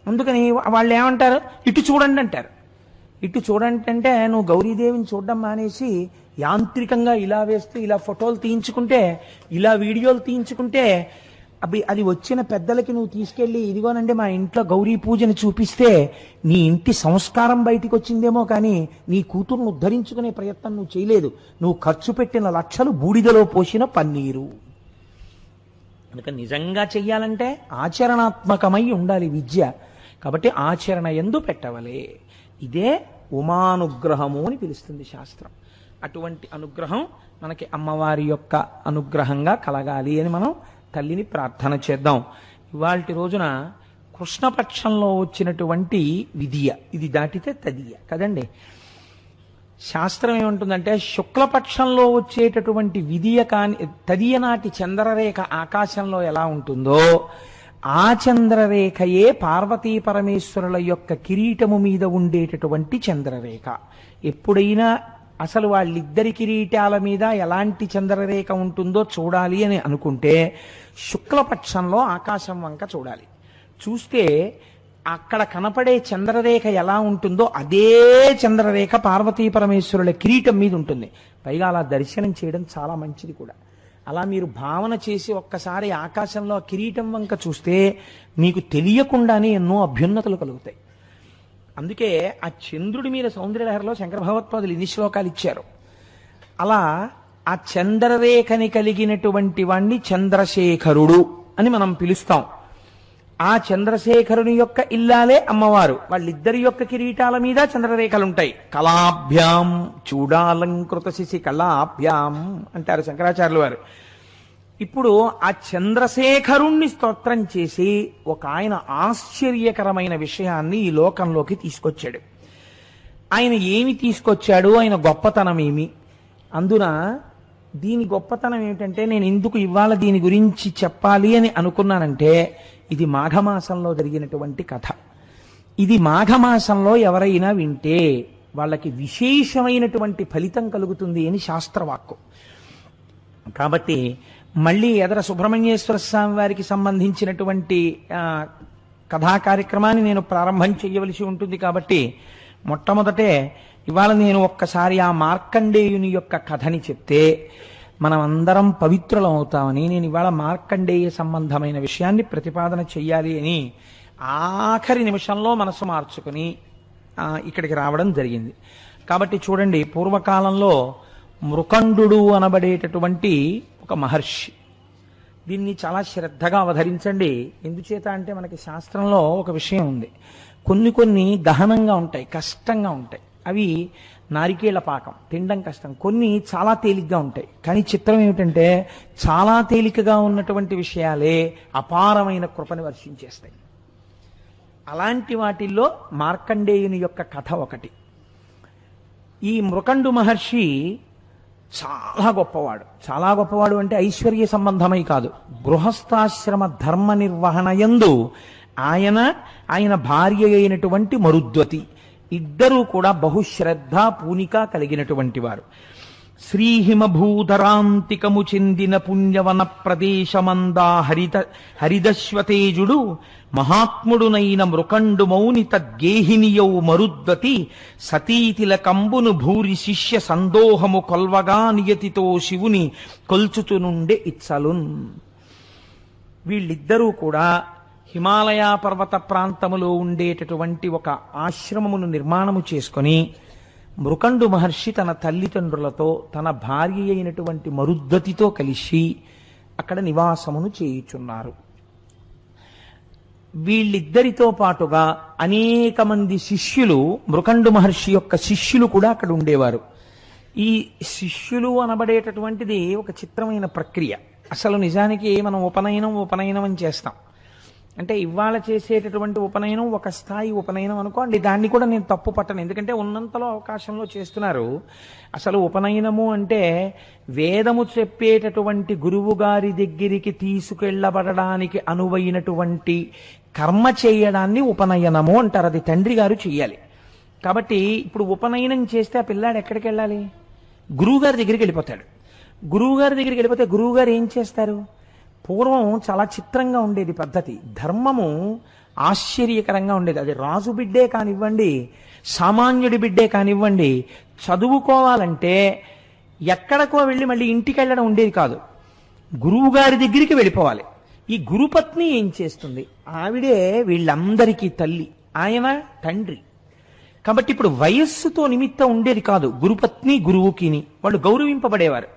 అందుకని వాళ్ళు ఏమంటారు, ఇటు చూడండి అంటారు. ఇటు చూడండి అంటే నువ్వు గౌరీదేవిని చూడడం మానేసి యాంత్రికంగా ఇలా వేస్తూ ఇలా ఫోటోలు తీయించుకుంటే, ఇలా వీడియోలు తీయించుకుంటే, అది వచ్చిన పెద్దలకి నువ్వు తీసుకెళ్ళి ఇదిగోనండి మా ఇంట్లో గౌరీ పూజని చూపిస్తే నీ ఇంటి సంస్కారం బయటికి వచ్చిందేమో, కానీ నీ కూతురును ఉద్ధరించుకునే ప్రయత్నం నువ్వు చేయలేదు. నువ్వు ఖర్చు పెట్టిన లక్షలు బూడిదలో పోసిన పన్నీరు. కనుక నిజంగా చెయ్యాలంటే ఆచరణాత్మకమై ఉండాలి విద్య. కాబట్టి ఆచరణ యందు పెట్టవలే. ఇదే ఉమానుగ్రహము అని పిలుస్తుంది శాస్త్రం. అటువంటి అనుగ్రహం మనకి అమ్మవారి యొక్క అనుగ్రహంగా కలగాలి అని మనం తల్లిని ప్రార్థన చేద్దాం. ఇవాల్టి రోజున కృష్ణపక్షంలో వచ్చినటువంటి విధియ, ఇది దాటితే తదియ కదండి. శాస్త్రం ఏమంటుందంటే శుక్లపక్షంలో వచ్చేటటువంటి విధియ కాని తదియ నాటి చంద్రరేఖ ఆకాశంలో ఎలా ఉంటుందో ఆ చంద్రరేఖయే పార్వతీ పరమేశ్వరుల యొక్క కిరీటము మీద ఉండేటటువంటి చంద్రరేఖ. ఎప్పుడైనా అసలు వాళ్ళిద్దరి కిరీటాల మీద ఎలాంటి చంద్రరేఖ ఉంటుందో చూడాలి అని అనుకుంటే శుక్లపక్షంలో ఆకాశం వంక చూడాలి. చూస్తే అక్కడ కనపడే చంద్రరేఖ ఎలా ఉంటుందో అదే చంద్రరేఖ పార్వతీ పరమేశ్వరుల కిరీటం మీద ఉంటుంది. పైగా అలా దర్శనం చేయడం చాలా మంచిది కూడా. అలా మీరు భావన చేసి ఒక్కసారి ఆకాశంలో కిరీటం వంక చూస్తే మీకు తెలియకుండానే ఎన్నో అభ్యున్నతులు కలుగుతాయి. అందుకే ఆ చంద్రుడి మీద సౌందర్యలహరిలో శంకర భగవత్పాదులు ఇన్ని శ్లోకాలు ఇచ్చారు. అలా ఆ చంద్రరేఖని కలిగినటువంటి వాణ్ణి చంద్రశేఖరుడు అని మనం పిలుస్తాం. ఆ చంద్రశేఖరుని యొక్క ఇల్లాలే అమ్మవారు. వాళ్ళిద్దరి యొక్క కిరీటాల మీద చంద్రరేఖలుంటాయి. కళాభ్యాం చూడాలంకృత శిశి కళాభ్యాం అంటారు శంకరాచార్యులు వారు. ఇప్పుడు ఆ చంద్రశేఖరుణ్ణి స్తోత్రం చేసి ఒక ఆయన ఆశ్చర్యకరమైన విషయాన్ని ఈ లోకంలోకి తీసుకొచ్చాడు. ఆయన ఏమి తీసుకొచ్చాడు, ఆయన గొప్పతనం ఏమి? అందున దీని గొప్పతనం ఏమిటంటే, నేను ఎందుకు ఇవాళ దీని గురించి చెప్పాలి అని అనుకున్నానంటే, ఇది మాఘమాసంలో జరిగినటువంటి కథ. ఇది మాఘమాసంలో ఎవరైనా వింటే వాళ్ళకి విశేషమైనటువంటి ఫలితం కలుగుతుంది అని శాస్త్రవాక్కు. కాబట్టి మళ్ళీ ఎదర సుబ్రహ్మణ్యేశ్వర స్వామి వారికి సంబంధించినటువంటి కథా కార్యక్రమాన్ని నేను ప్రారంభం చేయవలసి ఉంటుంది. కాబట్టి మొట్టమొదటే ఇవాళ నేను ఒక్కసారి ఆ మార్కండేయుని యొక్క కథని చెప్తే మనం అందరం పవిత్రులం అవుతామని నేను ఇవాళ మార్కండేయ సంబంధమైన విషయాన్ని ప్రతిపాదన చెయ్యాలి అని ఆఖరి నిమిషంలో మనసు మార్చుకుని ఇక్కడికి రావడం జరిగింది. కాబట్టి చూడండి, పూర్వకాలంలో మృకండు అనబడేటటువంటి ఒక మహర్షి. దీన్ని చాలా శ్రద్ధగా అవధరించండి. ఎందుచేత అంటే మనకి శాస్త్రంలో ఒక విషయం ఉంది. కొన్ని గహనంగా ఉంటాయి, కష్టంగా ఉంటాయి. అవి నారికేళ్ల పాకం, తినడం కష్టం. కొన్ని చాలా తేలిగ్గా ఉంటాయి. కానీ చిత్రం ఏమిటంటే చాలా తేలికగా ఉన్నటువంటి విషయాలే అపారమైన కృపని వర్షించేస్తాయి. అలాంటి వాటిల్లో మార్కండేయుని యొక్క కథ ఒకటి. ఈ మృకండు మహర్షి చాలా గొప్పవాడు. చాలా గొప్పవాడు అంటే ఐశ్వర్య సంబంధమై కాదు, గృహస్థాశ్రమ ధర్మ నిర్వహణ యందు ఆయన భార్య అయినటువంటి మరుద్వతి ఇద్దరూ కూడా బహుశ్రద్ధ పూనిక కలిగినటువంటి వారు. శ్రీహిమభూధరాంతికము చెందిన పుణ్యవన ప్రదేశమందా హరిదశ్వతేజుడు మహాత్ముడునైన మృకండు మౌని తద్గేహినియౌ మరుద్వతి సతీతిల కంబును భూరి శిష్య సందోహము కొల్వగా నియతితో శివుని కొల్చుచునుండే ఇచ్చలున్. వీళ్ళిద్దరూ కూడా హిమాలయ పర్వత ప్రాంతములో ఉండేటటువంటి ఒక ఆశ్రమమును నిర్మాణము చేసుకొని మృకండు మహర్షి తన తల్లిదండ్రులతో తన భార్య అయినటువంటి మరుద్వతితో కలిసి అక్కడ నివాసమును చేయుచున్నారు. వీళ్ళిద్దరితో పాటుగా అనేక మంది శిష్యులు, మృకండు మహర్షి యొక్క శిష్యులు కూడా అక్కడ ఉండేవారు. ఈ శిష్యులు అనబడేటటువంటిది ఒక చిత్రమైన ప్రక్రియ. అసలు నిజానికి మనం ఉపనయనం అని చేస్తాం. అంటే ఇవాళ చేసేటటువంటి ఉపనయనం ఒక స్థాయి ఉపనయనం అనుకోండి. దాన్ని కూడా నేను తప్పు పట్టను, ఎందుకంటే ఉన్నంతలో అవకాశంలో చేస్తున్నారు. అసలు ఉపనయనము అంటే వేదము చెప్పేటటువంటి గురువు గారి దగ్గరికి తీసుకెళ్లబడడానికి అనువైనటువంటి కర్మ చేయడాన్ని ఉపనయనము అంటారు. అది తండ్రి గారు చెయ్యాలి. కాబట్టి ఇప్పుడు ఉపనయనం చేస్తే ఆ పిల్లాడు ఎక్కడికి వెళ్ళాలి? గురువుగారి దగ్గరికి వెళ్ళిపోతాడు. గురువుగారి దగ్గరికి వెళ్ళిపోతే గురువుగారు ఏం చేస్తారు? పూర్వం చాలా చిత్రంగా ఉండేది పద్ధతి. ధర్మము ఆశ్చర్యకరంగా ఉండేది. అది రాజు బిడ్డే కానివ్వండి, సామాన్యుడి బిడ్డే కానివ్వండి, చదువుకోవాలంటే ఎక్కడికో వెళ్ళి మళ్ళీ ఇంటికి వెళ్ళడం ఉండేది కాదు. గురువు గారి దగ్గరికి వెళ్ళిపోవాలి. ఈ గురుపత్ని ఏం చేస్తుంది? ఆవిడే వీళ్ళందరికీ తల్లి, ఆయన తండ్రి. కాబట్టి ఇప్పుడు వయస్సుతో నిమిత్తం ఉండేది కాదు. గురుపత్ని గురువుకిని వాళ్ళు గౌరవింపబడేవారు.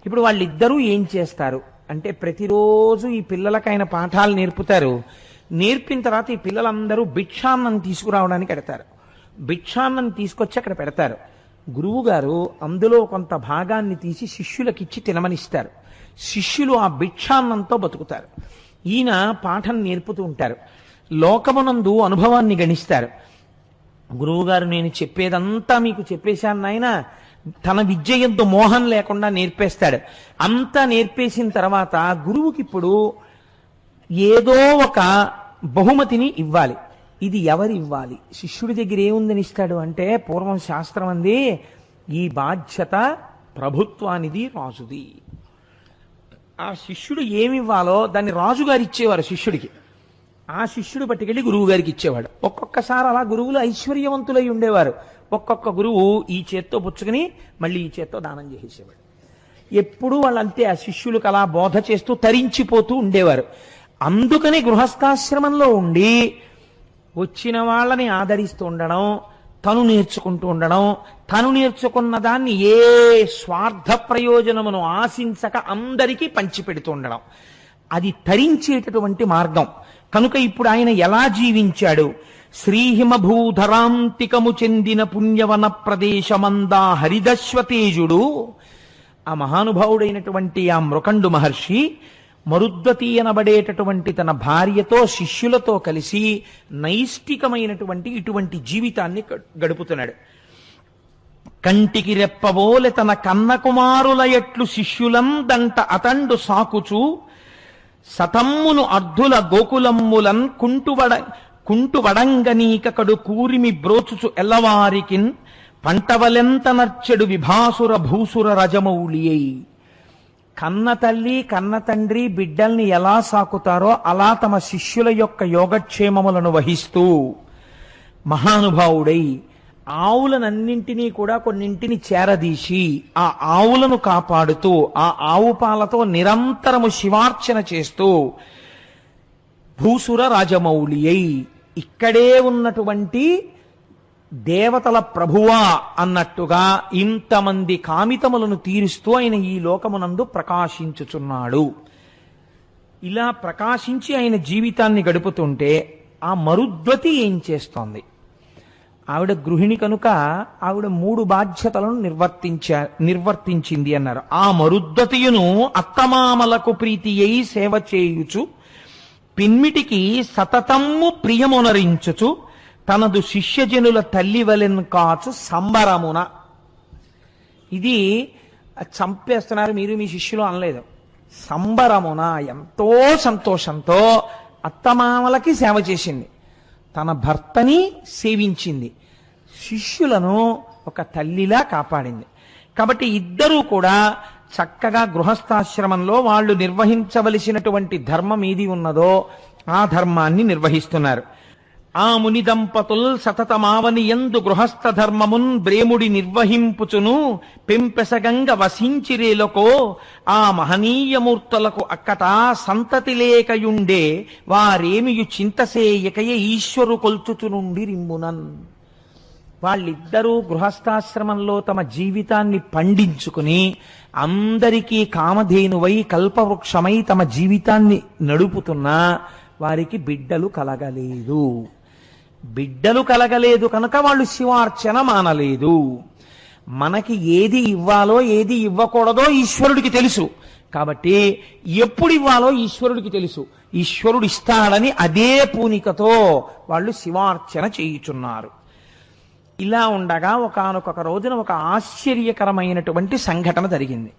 ఇప్పుడు వాళ్ళిద్దరూ ఏం చేస్తారు అంటే ప్రతిరోజు ఈ పిల్లలకి ఆయన పాఠాలు నేర్పుతారు. నేర్పిన తర్వాత ఈ పిల్లలందరూ భిక్షాన్నం తీసుకురావడానికి ఎడతారు. భిక్షాన్నం తీసుకొచ్చి అక్కడ పెడతారు. గురువు గారు అందులో కొంత భాగాన్ని తీసి శిష్యులకిచ్చి తినమనిస్తారు. శిష్యులు ఆ భిక్షాన్నంతో బతుకుతారు. ఈయన పాఠం నేర్పుతూ ఉంటారు. లోకమునందు అనుభవాన్ని గణిస్తారు. గురువుగారు నేను చెప్పేదంతా మీకు చెప్పేశాను నాయన, తన విద్య యందు మోహం లేకుండా నేర్పేస్తాడు. అంతా నేర్పేసిన తర్వాత గురువుకి ఇప్పుడు ఏదో ఒక బహుమతిని ఇవ్వాలి. ఇది ఎవరు ఇవ్వాలి? శిష్యుడి దగ్గర ఏముందని ఇస్తాడు అంటే, పూర్వం శాస్త్రం అంది ఈ బాధ్యత ప్రభుత్వానిది, రాజుది. ఆ శిష్యుడు ఏమివ్వాలో దాన్ని రాజుగారు ఇచ్చేవారు శిష్యుడికి. ఆ శిష్యుడు పట్టుకెళ్ళి గురువు గారికి ఇచ్చేవాడు. ఒక్కొక్కసారి అలా గురువులు ఐశ్వర్యవంతులై ఉండేవారు. ఒక్కొక్క గురువు ఈ చేత్తో పుచ్చుకుని మళ్ళీ ఈ చేత్తో దానం చేసేసేవాడు. ఎప్పుడూ వాళ్ళంతే ఆ శిష్యులకు అలా బోధ చేస్తూ తరించిపోతూ ఉండేవారు. అందుకని గృహస్థాశ్రమంలో ఉండి వచ్చిన వాళ్ళని ఆదరిస్తూ ఉండడం, తను నేర్చుకుంటూ ఉండడం, తను నేర్చుకున్న దాన్ని ఏ స్వార్థ ప్రయోజనమును ఆశించక అందరికీ పంచిపెడుతూ ఉండడం, అది తరించేటటువంటి మార్గం. కనుక ఇప్పుడు ఆయన ఎలా జీవించాడు? శ్రీహిమభూధరాంతికము చెందిన పుణ్యవన ప్రదేశమందా హరిదశ్వతేజుడు, ఆ మహానుభావుడైనటువంటి ఆ మృకండు మహర్షి మరుద్వతి అనబడేటటువంటి తన భార్యతో శిష్యులతో కలిసి నైష్టికమైనటువంటి ఇటువంటి జీవితాన్ని గడుపుతున్నాడు. కంటికి రెప్పబోలె తన కన్న కుమారుల ఎట్లు శిష్యులందంట అతండు సాకుచు సతమ్మును అర్ధుల గోకులమ్ములన్ కుంటువడంగనీకడు కూరిమి బ్రోచుచు ఎల్లవారికిన్ పంటవలెంత నర్చెడు విభాసుర భూసుర రజమౌళియై. కన్న తల్లి కన్న తండ్రి బిడ్డల్ని ఎలా సాకుతారో అలా తమ శిష్యుల యొక్క యోగక్షేమములను వహిస్తూ మహానుభావుడై ఆవులనన్నింటినీ కూడా కొన్నింటిని చేరదీసి ఆ ఆవులను కాపాడుతూ ఆ ఆవు పాలతో నిరంతరము శివార్చన చేస్తూ భూసుర రాజమౌళి అయి ఇక్కడే ఉన్నటువంటి దేవతల ప్రభువా అన్నట్టుగా ఇంతమంది కామితములను తీరుస్తూ ఆయన ఈ లోకమునందు ప్రకాశించుచున్నాడు. ఇలా ప్రకాశించి ఆయన జీవితాన్ని గడుపుతుంటే ఆ మరుద్వతి ఏం చేస్తోంది? ఆవిడ గృహిణి కనుక ఆవిడ 3 బాధ్యతలను నిర్వర్తించింది అన్నారు. ఆ మరుద్వతియును అత్తమామలకు ప్రీతి అయి సేవ చేయుచు పిన్మిటికి సతతమ్ము ప్రియమునరించుచు తనదు శిష్యజనుల తల్లి వలెన్ కాచు సంబరమున. ఇది చంపేస్తున్నారు మీరు మీ శిష్యులు అనలేదు. సంబరమున ఎంతో సంతోషంతో అత్తమామలకి సేవ చేసింది, తన భర్తని సేవించింది, శిష్యులను ఒక తల్లిలా కాపాడింది. కాబట్టి ఇద్దరూ కూడా చక్కగా గృహస్థాశ్రమంలో వాళ్ళు నిర్వహించవలసినటువంటి ధర్మం ఏది ఉన్నదో ఆ ధర్మాన్ని నిర్వహిస్తున్నారు. ఆ ముని దంపతుల్ సతతమావని యందు గృహస్థ ధర్మమున్ బ్రేముడి నిర్వహింపుచును పెంపెసగంగ వసించిరేలకో ఆ మహనీయమూర్తులకు అక్కట సంతతి లేకయుండే వారేమియు చింతసేయకయ ఈశ్వరు కొల్చుచునుండి రిమ్మునన్. వాళ్ళిద్దరూ గృహస్థాశ్రమంలో తమ జీవితాన్ని పండించుకుని అందరికీ కామధేనువై కల్పవృక్షమై తమ జీవితాన్ని నడుపుతున్నా వారికి బిడ్డలు కలగలేదు. బిడ్డలు కలగలేదు కనుక వాళ్ళు శివార్చన మానలేదు. మనకి ఏది ఇవ్వాలో ఏది ఇవ్వకూడదో ఈశ్వరుడికి తెలుసు. కాబట్టి ఎప్పుడు ఇవ్వాలో ఈశ్వరుడికి తెలుసు. ఈశ్వరుడు ఇస్తాడని అదే పూనికతో వాళ్ళు శివార్చన చేయుచున్నారు. ఇలా ఉండగా ఒకానొక రోజున ఒక ఆశ్చర్యకరమైనటువంటి సంఘటన జరిగింది.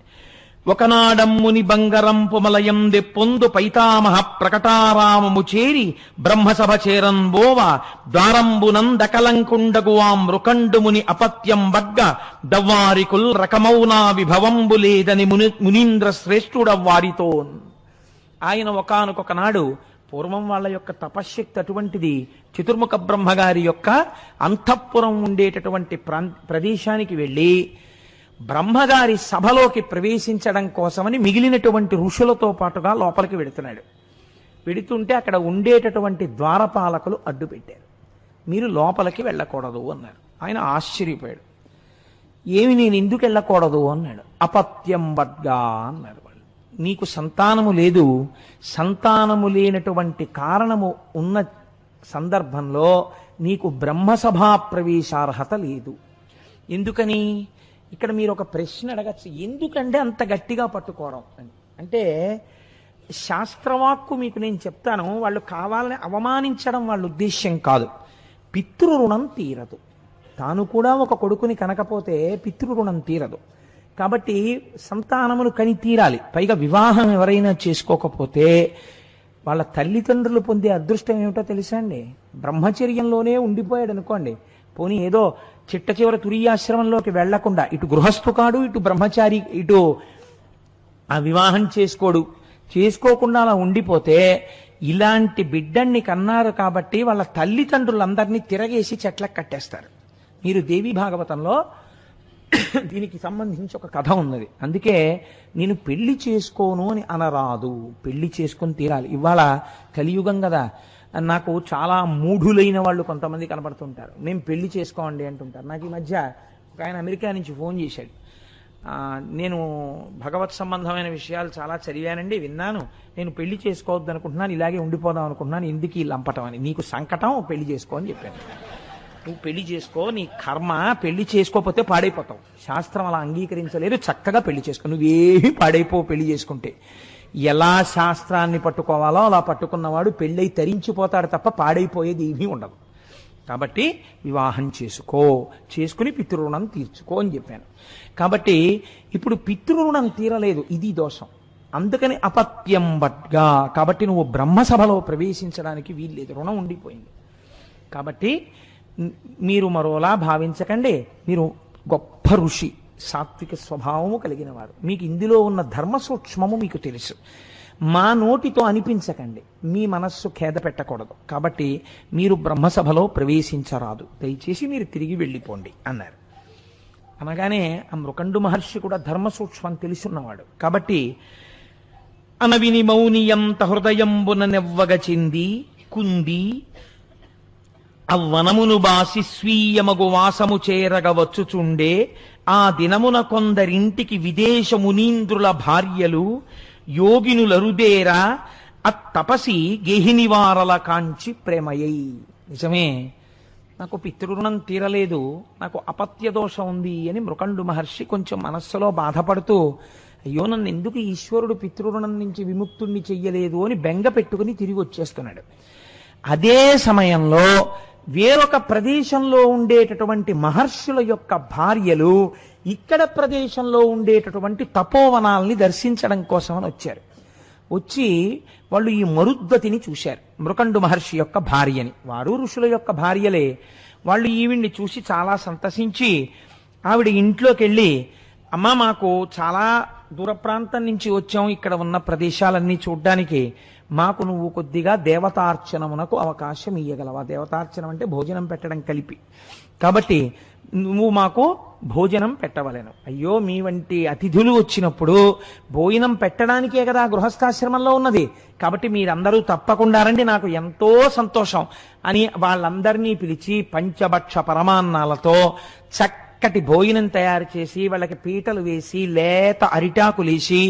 ఒకనాడమ్ముని బంగరంపు మలయం దెప్పొందు పైతామహ ప్రకటారామము చేరి బ్రహ్మసభ చేరంబోవ ద్వారంబునందకలంకుండగు ఆ మృకండుముని అపత్యం వగ్గ దవ్వారికుల్ రకమౌనా విభవంబు లేదని మునీంద్ర శ్రేష్ఠుడవ్వారితో. ఆయన ఒకానొక నాడు, పూర్వం వాళ్ళ యొక్క తపశ్శక్తి అటువంటిది, చతుర్ముఖ బ్రహ్మగారి యొక్క అంతఃపురం ఉండేటటువంటి ప్రదేశానికి వెళ్ళి బ్రహ్మగారి సభలోకి ప్రవేశించడం కోసమని మిగిలినటువంటి ఋషులతో పాటుగా లోపలికి వెడుతున్నాడు. వెడుతుంటే అక్కడ ఉండేటటువంటి ద్వారపాలకులు అడ్డు పెట్టారు. మీరు లోపలికి వెళ్ళకూడదు అన్నారు. ఆయన ఆశ్చర్యపోయాడు. ఏమి నేను ఎందుకు వెళ్ళకూడదు అన్నాడు. అపత్యం వద్గా అన్నారు వాళ్ళు. నీకు సంతానము లేదు, సంతానము లేనటువంటి కారణము ఉన్న సందర్భంలో నీకు బ్రహ్మసభా ప్రవేశార్హత లేదు. ఎందుకని? ఇక్కడ మీరు ఒక ప్రశ్న అడగచ్చు, ఎందుకంటే అంత గట్టిగా పట్టుకోవడం అని. అంటే శాస్త్రవాక్కు మీకు నేను చెప్తాను, వాళ్ళు కావాలని అవమానించడం వాళ్ళ ఉద్దేశ్యం కాదు. పితృరుణం తీరదు. తాను కూడా ఒక కొడుకుని కనకపోతే పితృరుణం తీరదు. కాబట్టి సంతానమును కని తీరాలి. పైగా వివాహం ఎవరైనా చేసుకోకపోతే వాళ్ళ తల్లిదండ్రులు పొందే అదృష్టం ఏమిటో తెలుసా అండి? బ్రహ్మచర్యంలోనే ఉండిపోయాడు అనుకోండి, పోనీ ఏదో చిట్ట చివర తురీయాశ్రమంలోకి వెళ్లకుండా ఇటు గృహస్థు కాడు, ఇటు బ్రహ్మచారి, ఇటు ఆ వివాహం చేసుకోకుండా అలా ఉండిపోతే ఇలాంటి బిడ్డన్ని కన్నారు కాబట్టి వాళ్ళ తల్లిదండ్రులందరినీ తిరగేసి చెట్లకు కట్టేస్తారు. మీరు దేవీ భాగవతంలో దీనికి సంబంధించి ఒక కథ ఉన్నది. అందుకే నేను పెళ్లి చేసుకోను అని అనరాదు, పెళ్లి చేసుకొని తీరాలి. ఇవాళ కలియుగం కదా, నాకు చాలా మూఢులైన వాళ్ళు కొంతమంది కనబడుతుంటారు. మేము పెళ్లి చేసుకోండి అంటుంటారు. నాకు ఈ మధ్య ఒక ఆయన అమెరికా నుంచి ఫోన్ చేశాడు. నేను భగవత్ సంబంధమైన విషయాలు చాలా చదివానండి, విన్నాను, నేను పెళ్లి చేసుకోవద్దు అనుకుంటున్నాను, ఇలాగే ఉండిపోదాం అనుకుంటున్నాను, ఎందుకు ఈ లంపటం అని. నీకు సంకటం, పెళ్లి చేసుకో అని చెప్పాను. నువ్వు పెళ్లి చేసుకో, నీ కర్మ, పెళ్లి చేసుకోకపోతే పాడైపోతావు. శాస్త్రం అలా అంగీకరించలేదు, చక్కగా పెళ్లి చేసుకో, నువ్వేమీ పాడైపోవు పెళ్లి చేసుకుంటే. ఎలా శాస్త్రాన్ని పట్టుకోవాలో అలా పట్టుకున్నవాడు పెళ్ళై తరించిపోతాడు తప్ప పాడైపోయేది ఏమీ ఉండదు. కాబట్టి వివాహం చేసుకుని పితృరుణం తీర్చుకో అని చెప్పాను. కాబట్టి ఇప్పుడు పితృరుణం తీరలేదు, ఇది దోషం. అందుకని అపత్యం బట్గా, కాబట్టి నువ్వు బ్రహ్మసభలో ప్రవేశించడానికి వీల్లేదు, రుణం ఉండిపోయింది. కాబట్టి మీరు మరోలా భావించకండి, మీరు గొప్ప ఋషి, సాత్విక స్వభావము కలిగిన వారు, మీకు ఇందులో ఉన్న ధర్మ సూక్ష్మము మీకు తెలుసు. మా నోటితో అనిపించకండి, మీ మనస్సు ఖేద పెట్టకూడదు. కాబట్టి మీరు బ్రహ్మసభలో ప్రవేశించరాదు, దయచేసి మీరు తిరిగి వెళ్ళిపోండి అన్నారు. అనగానే ఆ మృకండు మహర్షి కూడా ధర్మ సూక్ష్మం తెలుసున్నవాడు. కాబట్టి అనవిని మౌనియంత హృదయంబున నెవ్వగ చెంది కుంది అవ్వనమును బాసి స్వీయమగు వాసము చేరగ వచ్చుచుండే ఆ దినమున కొందరింటికి విదేశ మునీంద్రుల భార్యలు యోగినులరుదేరా అత్తపసి గేహినివారల కాంచి ప్రేమయ్యై. నిజమే, నాకు పితృరుణం తీరలేదు, నాకు అపత్య దోషం ఉంది అని మృకండు మహర్షి కొంచెం మనస్సులో బాధపడుతూ, అయ్యో నన్ను ఎందుకు ఈశ్వరుడు పితృరుణం నుంచి విముక్తుణ్ణి చెయ్యలేదు అని బెంగ పెట్టుకుని తిరిగి వచ్చేస్తున్నాడు. అదే సమయంలో వేరొక ప్రదేశంలో ఉండేటటువంటి మహర్షుల యొక్క భార్యలు ఇక్కడ ప్రదేశంలో ఉండేటటువంటి తపోవనాల్ని దర్శించడం కోసమని వచ్చారు. వచ్చి వాళ్ళు ఈ మరుద్వతిని చూశారు, మృకండు మహర్షి యొక్క భార్యని. వారు ఋషుల యొక్క భార్యలే. వాళ్ళు ఈవిడ్ని చూసి చాలా సంతసించి ఆవిడ ఇంట్లోకి వెళ్ళి, అమ్మా మాకు చాలా దూర ప్రాంతం నుంచి వచ్చాం, ఇక్కడ ఉన్న ప్రదేశాలన్నీ చూడ్డానికి, మాకు నువ్వు కొద్దిగా దేవతార్చనమునకు అవకాశం ఇయ్యగలవా? దేవతార్చనం అంటే భోజనం పెట్టడం కలిపి. కాబట్టి నువ్వు మాకు భోజనం పెట్టవలెను. అయ్యో, మీ వంటి అతిథులు వచ్చినప్పుడు భోజనం పెట్టడానికే కదా గృహస్థాశ్రమంలో ఉన్నది, కాబట్టి మీరందరూ తప్పకుండా రండి, నాకు ఎంతో సంతోషం అని వాళ్ళందరినీ పిలిచి పంచభక్ష పరమాన్నాలతో చక్కటి భోజనం తయారు చేసి వాళ్ళకి పీటలు వేసి లేత అరిటాకులేసి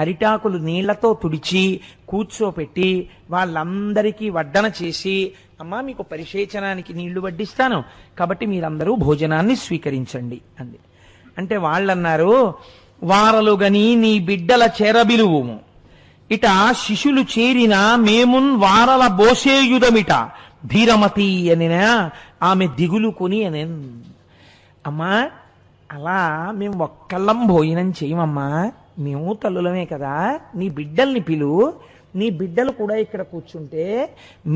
అరిటాకులు నీళ్లతో తుడిచి కూర్చోపెట్టి వాళ్ళందరికీ వడ్డన చేసి, అమ్మా మీకు పరిశేచనానికి నీళ్లు వడ్డిస్తాను, కాబట్టి మీరందరూ భోజనాన్ని స్వీకరించండి అంది. అంటే వాళ్ళన్నారు, వారలుగని నీ బిడ్డల చేరబిలువుము, ఇట శిశులు చేరిన మేమున్ వారల బోసేయుధమిట ధీరమతి అనినా ఆమె దిగులు కొని అనెన్. అమ్మా అలా మేము ఒక్కళ్ళం భోజనం చేయమమ్మా, మేము తల్లులమే కదా, నీ బిడ్డల్ని పిలువు, నీ బిడ్డలు కూడా ఇక్కడ కూర్చుంటే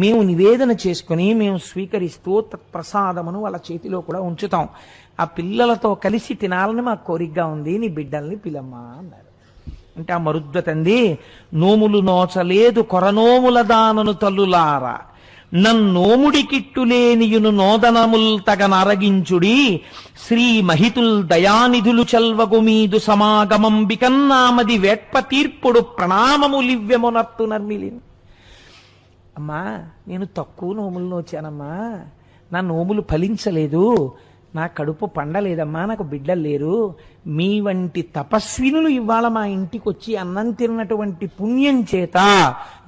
మేము నివేదన చేసుకుని మేము స్వీకరిస్తూ తత్ప్రసాదమును వాళ్ళ చేతిలో కూడా ఉంచుతాం, ఆ పిల్లలతో కలిసి తినాలని మాకు కోరికగా ఉంది, నీ బిడ్డల్ని పిలమ్మా అన్నారు. అంటే ఆ మరుద్వతంది, నోములు నోచలేదు కొరనోముల దానను తల్లులారా, నన్నోముడి కిట్టులేనియును నోదనముల్ తగనరగించుడి, శ్రీ మహితుల్ దయానిధులు చల్వగు మీదు సమాగమంబికన్నామది వేట్ప తీర్పుడు ప్రణామములివ్యమునర్తు నర్మిలిన్. అమ్మా నేను తక్కువ నోములు నోచానమ్మా, నా నోములు ఫలించలేదు, నా కడుపు పండలేదమ్మా, నాకు బిడ్డలు లేరు. మీ వంటి తపస్వినులు ఇవాళ మా ఇంటికి వచ్చి అన్నం తిన్నటువంటి పుణ్యం చేత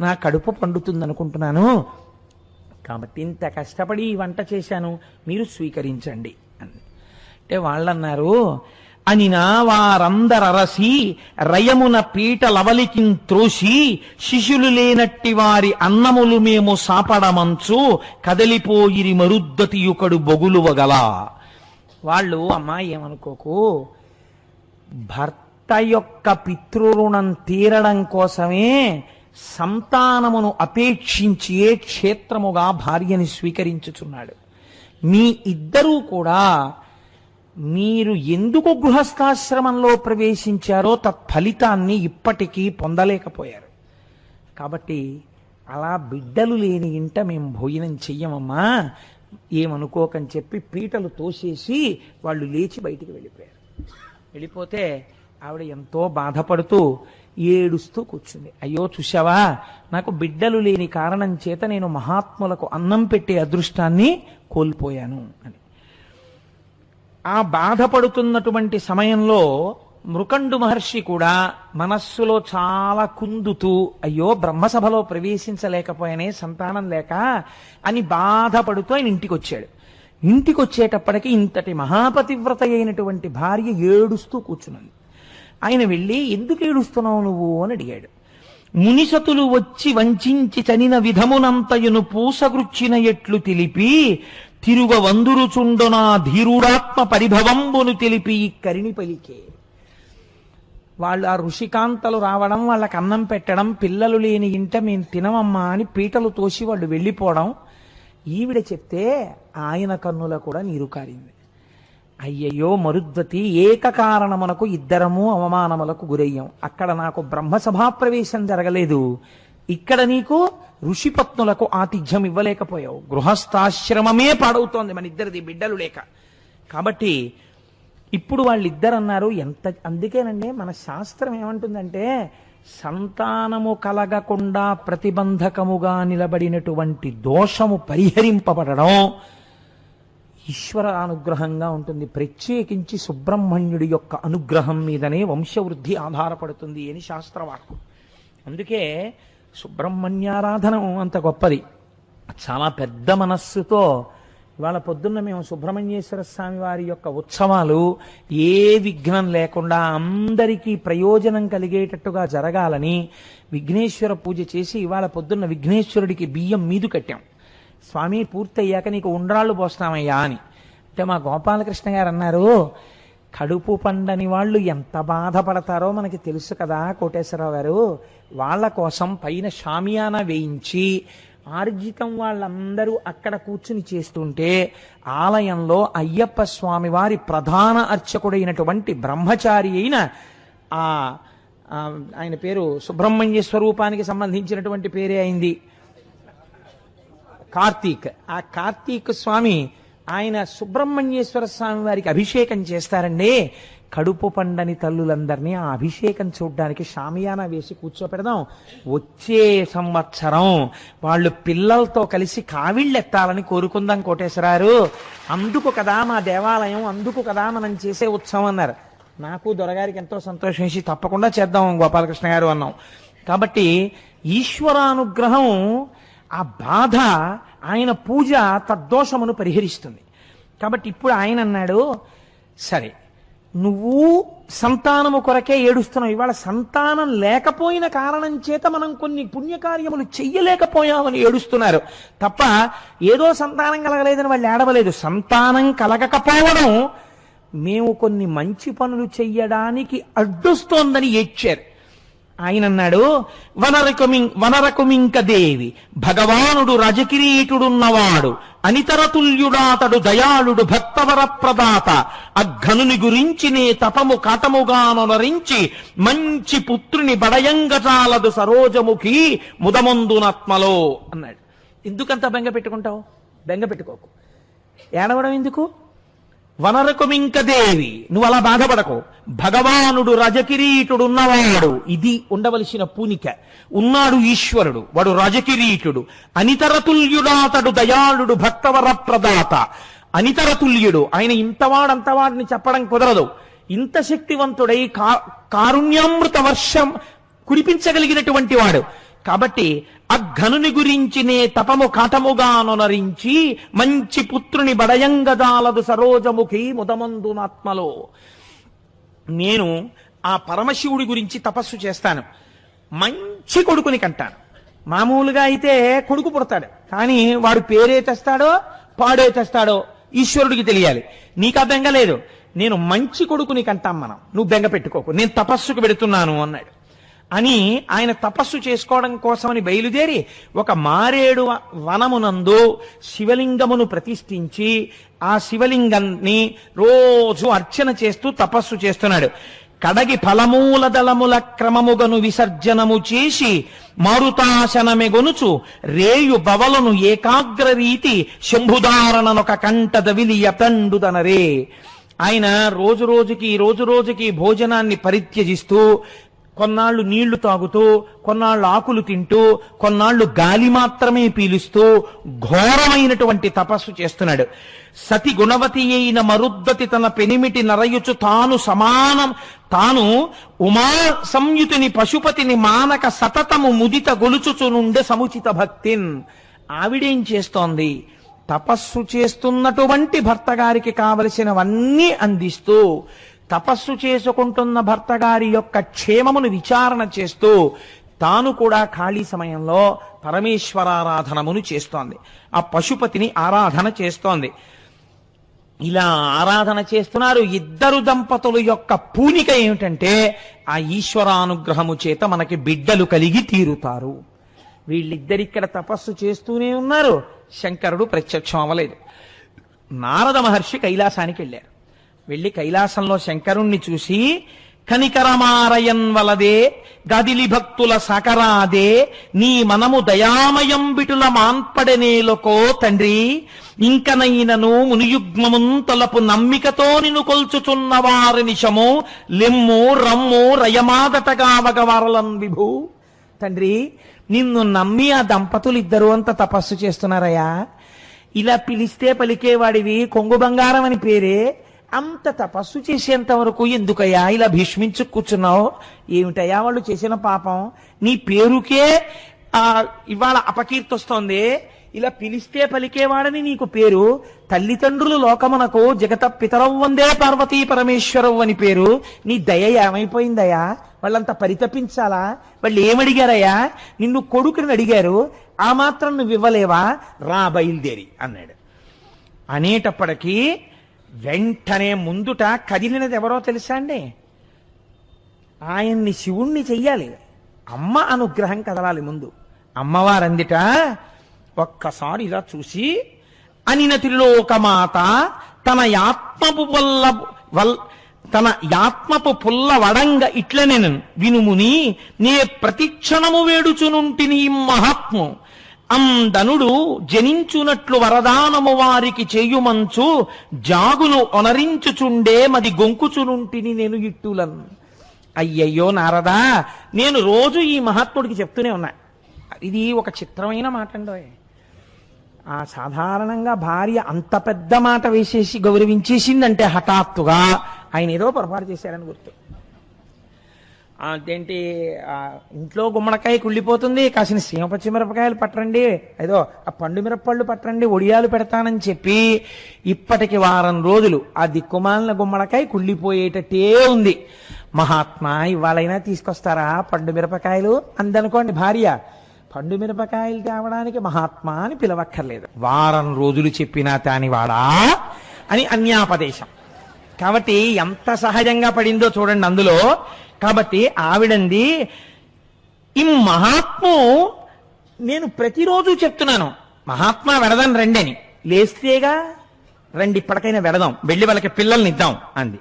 నా కడుపు పండుతుందనుకుంటున్నాను. కాబట్టి ఇంత కష్టపడి ఈ వంట చేశాను, మీరు స్వీకరించండి అని. అంటే వాళ్ళన్నారు, అనినా వారందరరసి రయమున పీట లవలికిన్ త్రోసి శిశులు లేనట్టి వారి అన్నములు మేము సాపడమంచు కదలిపోయిరి మరుద్దతియుకడు బొగులువగల. వాళ్ళు, అమ్మా ఏమనుకోకు, భర్త యొక్క పితృరుణం తీరడం కోసమే సంతానమును అపేక్షించే క్షేత్రముగా భార్యని స్వీకరించుచున్నాడు. మీ ఇద్దరూ కూడా మీరు ఎందుకు గృహస్థాశ్రమంలో ప్రవేశించారో తత్ఫలితాన్ని ఇప్పటికీ పొందలేకపోయారు. కాబట్టి అలా బిడ్డలు లేని ఇంట మేము భోజనం చెయ్యమమ్మా, ఏమనుకోకని చెప్పి పీటలు తోసేసి వాళ్ళు లేచి బయటికి వెళ్ళిపోయారు. వెళ్ళిపోతే ఆవిడ ఎంతో బాధపడుతూ ఏడుస్తూ కూర్చుంది. అయ్యో చూశావా, నాకు బిడ్డలు లేని కారణం చేత నేను మహాత్ములకు అన్నం పెట్టే అదృష్టాన్ని కోల్పోయాను అని. ఆ బాధపడుతున్నటువంటి సమయంలో మృకండు మహర్షి కూడా మనస్సులో చాలా కుందుతూ, అయ్యో బ్రహ్మసభలో ప్రవేశించలేకపోయానే సంతానం లేక అని బాధపడుతూ ఆయన ఇంటికి వచ్చాడు. ఇంటికి వచ్చేటప్పటికి ఇంతటి మహాపతివ్రత అయినటువంటి భార్య ఏడుస్తూ కూర్చున్నది. ఆయన వెళ్ళి, ఎందుకు ఏడుస్తున్నావు నువ్వు అని అడిగాడు. మునిసతులు వచ్చి వంచించి చనిన విధమునంతయును పూసగృచ్చిన ఎట్లు తెలిపి తిరుగ వందురుచుండునా ధీరుడాత్మ పరిభవంబును తెలిపి కరిణి పలికే. వాళ్ళు ఆ ఋషికాంతలు రావడం, వాళ్ళకి అన్నం పెట్టడం, పిల్లలు లేని ఇంట మేము తినమమ్మా అని పీటలు తోసి వాళ్ళు వెళ్ళిపోవడం ఈవిడ చెప్తే ఆయన కన్నుల కూడా నీరు కారింది. అయ్యయ్యో మరుద్వతి, ఏకకారణమునకు ఇద్దరము అవమానములకు గురయ్యాం. అక్కడ నాకు బ్రహ్మసభాప్రవేశం జరగలేదు, ఇక్కడ నీకు ఋషిపత్నులకు ఆతిథ్యం ఇవ్వలేకపోయావు. గృహస్థాశ్రమమే పాడవుతోంది మన ఇద్దరిది బిడ్డలు లేక. కాబట్టి ఇప్పుడు వాళ్ళిద్దరు అన్నారు, అందుకేనండి మన శాస్త్రం ఏమంటుందంటే, సంతానము కలగకుండా ప్రతిబంధకముగా నిలబడినటువంటి దోషము పరిహరింపబడడం ఈశ్వర అనుగ్రహంగా ఉంటుంది. ప్రత్యేకించి సుబ్రహ్మణ్యుడి యొక్క అనుగ్రహం మీదనే వంశవృద్ధి ఆధారపడుతుంది అని శాస్త్రవాక్కు. అందుకే సుబ్రహ్మణ్యారాధన అంత గొప్పది. చాలా పెద్ద మనస్సుతో ఇవాళ పొద్దున్న మేము సుబ్రహ్మణ్యేశ్వర స్వామి వారి యొక్క ఉత్సవాలు ఏ విఘ్నం లేకుండా అందరికీ ప్రయోజనం కలిగేటట్టుగా జరగాలని విఘ్నేశ్వర పూజ చేసి ఇవాళ పొద్దున్న విఘ్నేశ్వరుడికి బియ్యం మీదు కట్టాం. స్వామి పూర్తయ్యాక నీకు ఉండ్రాళ్ళు పోస్తామయ్యా అని. అంటే మా గోపాలకృష్ణ గారు అన్నారు, కడుపు పండని వాళ్ళు ఎంత బాధపడతారో మనకి తెలుసు కదా కోటేశ్వరరావు గారు, వాళ్ళ కోసం పైన షామియానా వేయించి ఆర్జితం వాళ్ళందరూ అక్కడ కూర్చుని చేస్తుంటే ఆలయంలో అయ్యప్ప స్వామి వారి ప్రధాన అర్చకుడైనటువంటి బ్రహ్మచారి అయిన ఆయన పేరు సుబ్రహ్మణ్య స్వరూపానికి సంబంధించినటువంటి పేరే అయింది కార్తీక్. ఆ కార్తీక్ స్వామి ఆయన సుబ్రహ్మణ్యేశ్వర స్వామి వారికి అభిషేకం చేస్తారండి. కడుపు పండని తల్లులందరినీ ఆ అభిషేకం చూడ్డానికి షామియానా వేసి కూర్చోపెడదాం. వచ్చే సంవత్సరం వాళ్ళు పిల్లలతో కలిసి కావిళ్ళెత్తాలని కోరుకుందాం కోటేశ్వరారు. అందుకు కదా మా దేవాలయం, అందుకు కదా మనం చేసే ఉత్సవం అన్నారు. నాకు దొరగారికి ఎంతో సంతోషం వేసి తప్పకుండా చేద్దాం గోపాలకృష్ణ గారు అన్నాం. కాబట్టి ఈశ్వరానుగ్రహం, ఆ బాధ, ఆయన పూజ తద్దోషమును పరిహరిస్తుంది. కాబట్టి ఇప్పుడు ఆయన అన్నాడు, సరే నువ్వు సంతానము కొరకే ఏడుస్తున్నావు, ఇవాళ సంతానం లేకపోయిన కారణం చేత మనం కొన్ని పుణ్యకార్యములు చెయ్యలేకపోయామని ఏడుస్తున్నారు తప్ప ఏదో సంతానం కలగలేదని వాళ్ళు ఏడవలేదు. సంతానం కలగకపోవడం మేము కొన్ని మంచి పనులు చెయ్యడానికి అడ్డొస్తోందని ఏడ్చారు. ఆయన అన్నాడు, వనరకుమింక దేవి భగవానుడు రజకిరీటుడున్నవాడు అనితరతుల్యుడాతడు దయాళుడు భక్తవర ప్రదాత అఘనుని గురించి నే తపము కాటముగానొనరించి మంచి పుత్రుని బడయంగచాలదు సరోజముఖి ముదమందునాత్మలో అన్నాడు. ఎందుకంత బెంగ పెట్టుకుంటావు? బెంగ పెట్టుకోకు. ఏడవడం ఎందుకు? వనరకుమింక దేవి, నువ్వు అలా బాధపడకు. భగవానుడు రజకిరీటుడున్నవాడు, ఇది ఉండవలసిన పూనిక. ఉన్నాడు ఈశ్వరుడు, వాడు రజకిరీటుడు. అనితరతుల్యుడాతడు దయాళుడు భక్తవర ప్రదాత అనితరతుల్యుడు. ఆయన ఇంతవాడంతవాడిని చెప్పడం కుదరదు. ఇంత శక్తివంతుడై కారుణ్యామృత వర్షం కురిపించగలిగినటువంటి వాడు. కాబట్టి అఘనుని గురించినే తపము కాటముగానొనరించి మంచి పుత్రుని బడయంగజాలదు సరోజముఖి ముదమందునాత్మలో. నేను ఆ పరమశివుడి గురించి తపస్సు చేస్తాను, మంచి కొడుకుని కంటాను. మామూలుగా అయితే కొడుకు పుడతాడు, కానీ వాడు పేరే తెస్తాడో పాడే తెస్తాడో ఈశ్వరుడికి తెలియాలి. నీకు ఆ బెంగ లేదు. నేను మంచి కొడుకుని కంటాం మనం, నువ్వు బెంగ పెట్టుకోకు, నేను తపస్సుకు పెడుతున్నాను అన్నాడు. అని ఆయన తపస్సు చేసుకోవడం కోసమని బయలుదేరి ఒక మారేడు వనమునందు శివలింగమును ప్రతిష్ఠించి ఆ శివలింగాన్ని రోజు అర్చన చేస్తూ తపస్సు చేస్తున్నాడు. కడగి ఫలమూల దళముల క్రమముగను విసర్జనము చేసి మారుతాశనమెగొనుచు రేయు బవలను ఏకాగ్ర రీతి శంభుదారణనొక కంటదవిలి యతండుదనరే. ఆయన రోజు రోజుకి భోజనాన్ని పరిత్యజిస్తూ, కొన్నాళ్లు నీళ్లు తాగుతూ, కొన్నాళ్లు ఆకులు తింటూ, కొన్నాళ్లు గాలి మాత్రమే పీలుస్తూ ఘోరమైనటువంటి తపస్సు చేస్తున్నాడు. సతి గుణవతి అయిన మరుద్దతి తన పెనిమిటి నరయుచు తాను ఉమా సంయుతిని పశుపతిని మానక సతతము ముదిత గొలుచుచునుండే సముచిత భక్తిన్. ఆవిడేం చేస్తోంది? తపస్సు చేస్తున్నటువంటి భర్త గారికి కావలసినవన్నీ అందిస్తూ, తపస్సు చేసుకుంటున్న భర్త గారి యొక్క క్షేమమును విచారణ చేస్తూ తాను కూడా ఖాళీ సమయంలో పరమేశ్వరారాధనమును చేస్తోంది. ఆ పశుపతిని ఆరాధన చేస్తోంది. ఇలా ఆరాధన చేస్తున్నారు. ఇద్దరు దంపతుల యొక్క పూనిక ఏమిటంటే ఆ ఈశ్వరానుగ్రహము చేత మనకి బిడ్డలు కలిగి తీరుతారు. వీళ్ళిద్దరిక్కడ తపస్సు చేస్తూనే ఉన్నారు. శంకరుడు ప్రత్యక్షం అవ్వలేదు. నారద మహర్షి కైలాసానికి వెళ్ళారు. వెళ్ళి కైలాసంలో శంకరుణ్ణి చూసి, కనికరమారయన్ వలదే గదిలి భక్తుల సకరాదే నీ మనము దయామయం బిటుల మాన్పడనేలకో తండ్రి, ఇంకనైనను మునియుగ్మమున్ తలపు నమ్మికతో నిన్ను కొల్చుచున్న వారి నిశము లెమ్ము రమ్ము రయమాదటగావగవరలన్ విభూ. తండ్రి, నిన్ను నమ్మి ఆ దంపతులు ఇద్దరు అంత తపస్సు చేస్తున్నారయ్యా. ఇలా పిలిస్తే పలికేవాడివి, కొంగు బంగారం అని పేరే. అంత తపస్సు చేసేంత వరకు ఎందుకయ్యా ఇలా భీష్మించు కూర్చున్నావు? ఏమిటయ్యా వాళ్ళు చేసిన పాపం? నీ పేరుకే ఇవాళ అపకీర్తి వస్తోంది. ఇలా పిలిస్తే పలికేవాడని నీకు పేరు. తల్లిదండ్రులు లోకమునకు జగత పితరవ్ వందే పార్వతీ పరమేశ్వరవ్ అని పేరు. నీ దయ ఏమైపోయిందయ్యా? వాళ్ళంతా పరితపించాలా? వాళ్ళు ఏమడిగారయ్యా? నిన్ను కొడుకుని అడిగారు, ఆ మాత్రం నువ్వు ఇవ్వలేవా? రా బయలుదేరి అన్నాడు. అనేటప్పటికీ వెంటనే ముందుట కదిలినది ఎవరో తెలుసా అండి? ఆయన్ని శివుణ్ణి చెయ్యాలి, అమ్మ అనుగ్రహం కదలాలి ముందు. అమ్మవారందిట ఒక్కసారి ఇలా చూసి, అనిన త్రిలోకమాత తన యాత్మపు పుల్ల వడంగ ఇట్లనెను వినుముని నే ప్రతిక్షణము వేడుచునుంటిని మహాత్ము అందనుడు జనించునట్లు వరదానము వారికి చేయుమంచు జాగులు ఒనరించుచుండే మది గొంకుచునుంటిని నేను ఇట్టులను. అయ్యయ్యో నారదా, నేను రోజు ఈ మహాత్ముడికి చెప్తూనే ఉన్నా. ఇది ఒక చిత్రమైన మాట అండి. సాధారణంగా భార్య అంత పెద్ద మాట వేసేసి గౌరవించేసిందంటే హఠాత్తుగా ఆయన ఏదో పొరపాటు చేశారని గుర్తు. అదేంటి, ఇంట్లో గుమ్మడికాయ కుళ్ళిపోతుంది, కాసిన సీమ పచ్చిమిరపకాయలు పట్టరండి, ఏదో ఆ పండు మిరపళ్ళు పట్టరండి, ఒడియాలు పెడతానని చెప్పి ఇప్పటికి వారం రోజులు ఆ దిక్కుమాలిన గుమ్మడికాయ కుళ్ళిపోయేటట్టే ఉంది. మహాత్మా ఇవాళైనా తీసుకొస్తారా పండు మిరపకాయలు అందనుకోండి భార్య. పండు మిరపకాయలు తేవడానికి మహాత్మా అని పిలవక్కర్లేదు. వారం రోజులు చెప్పినా తానివాడా అని అన్యాపదేశం. కాబట్టి ఎంత సహజంగా పడిందో చూడండి అందులో. కాబట్టి ఆవిడంది, ఈ మహాత్ము నేను ప్రతిరోజు చెప్తున్నాను, మహాత్మా వెడదాం రండి అని. లేస్తేగా రండి ఇప్పటికైనా వెడదాం, వెళ్ళి వాళ్ళకి పిల్లల్ని ఇద్దాం అంది.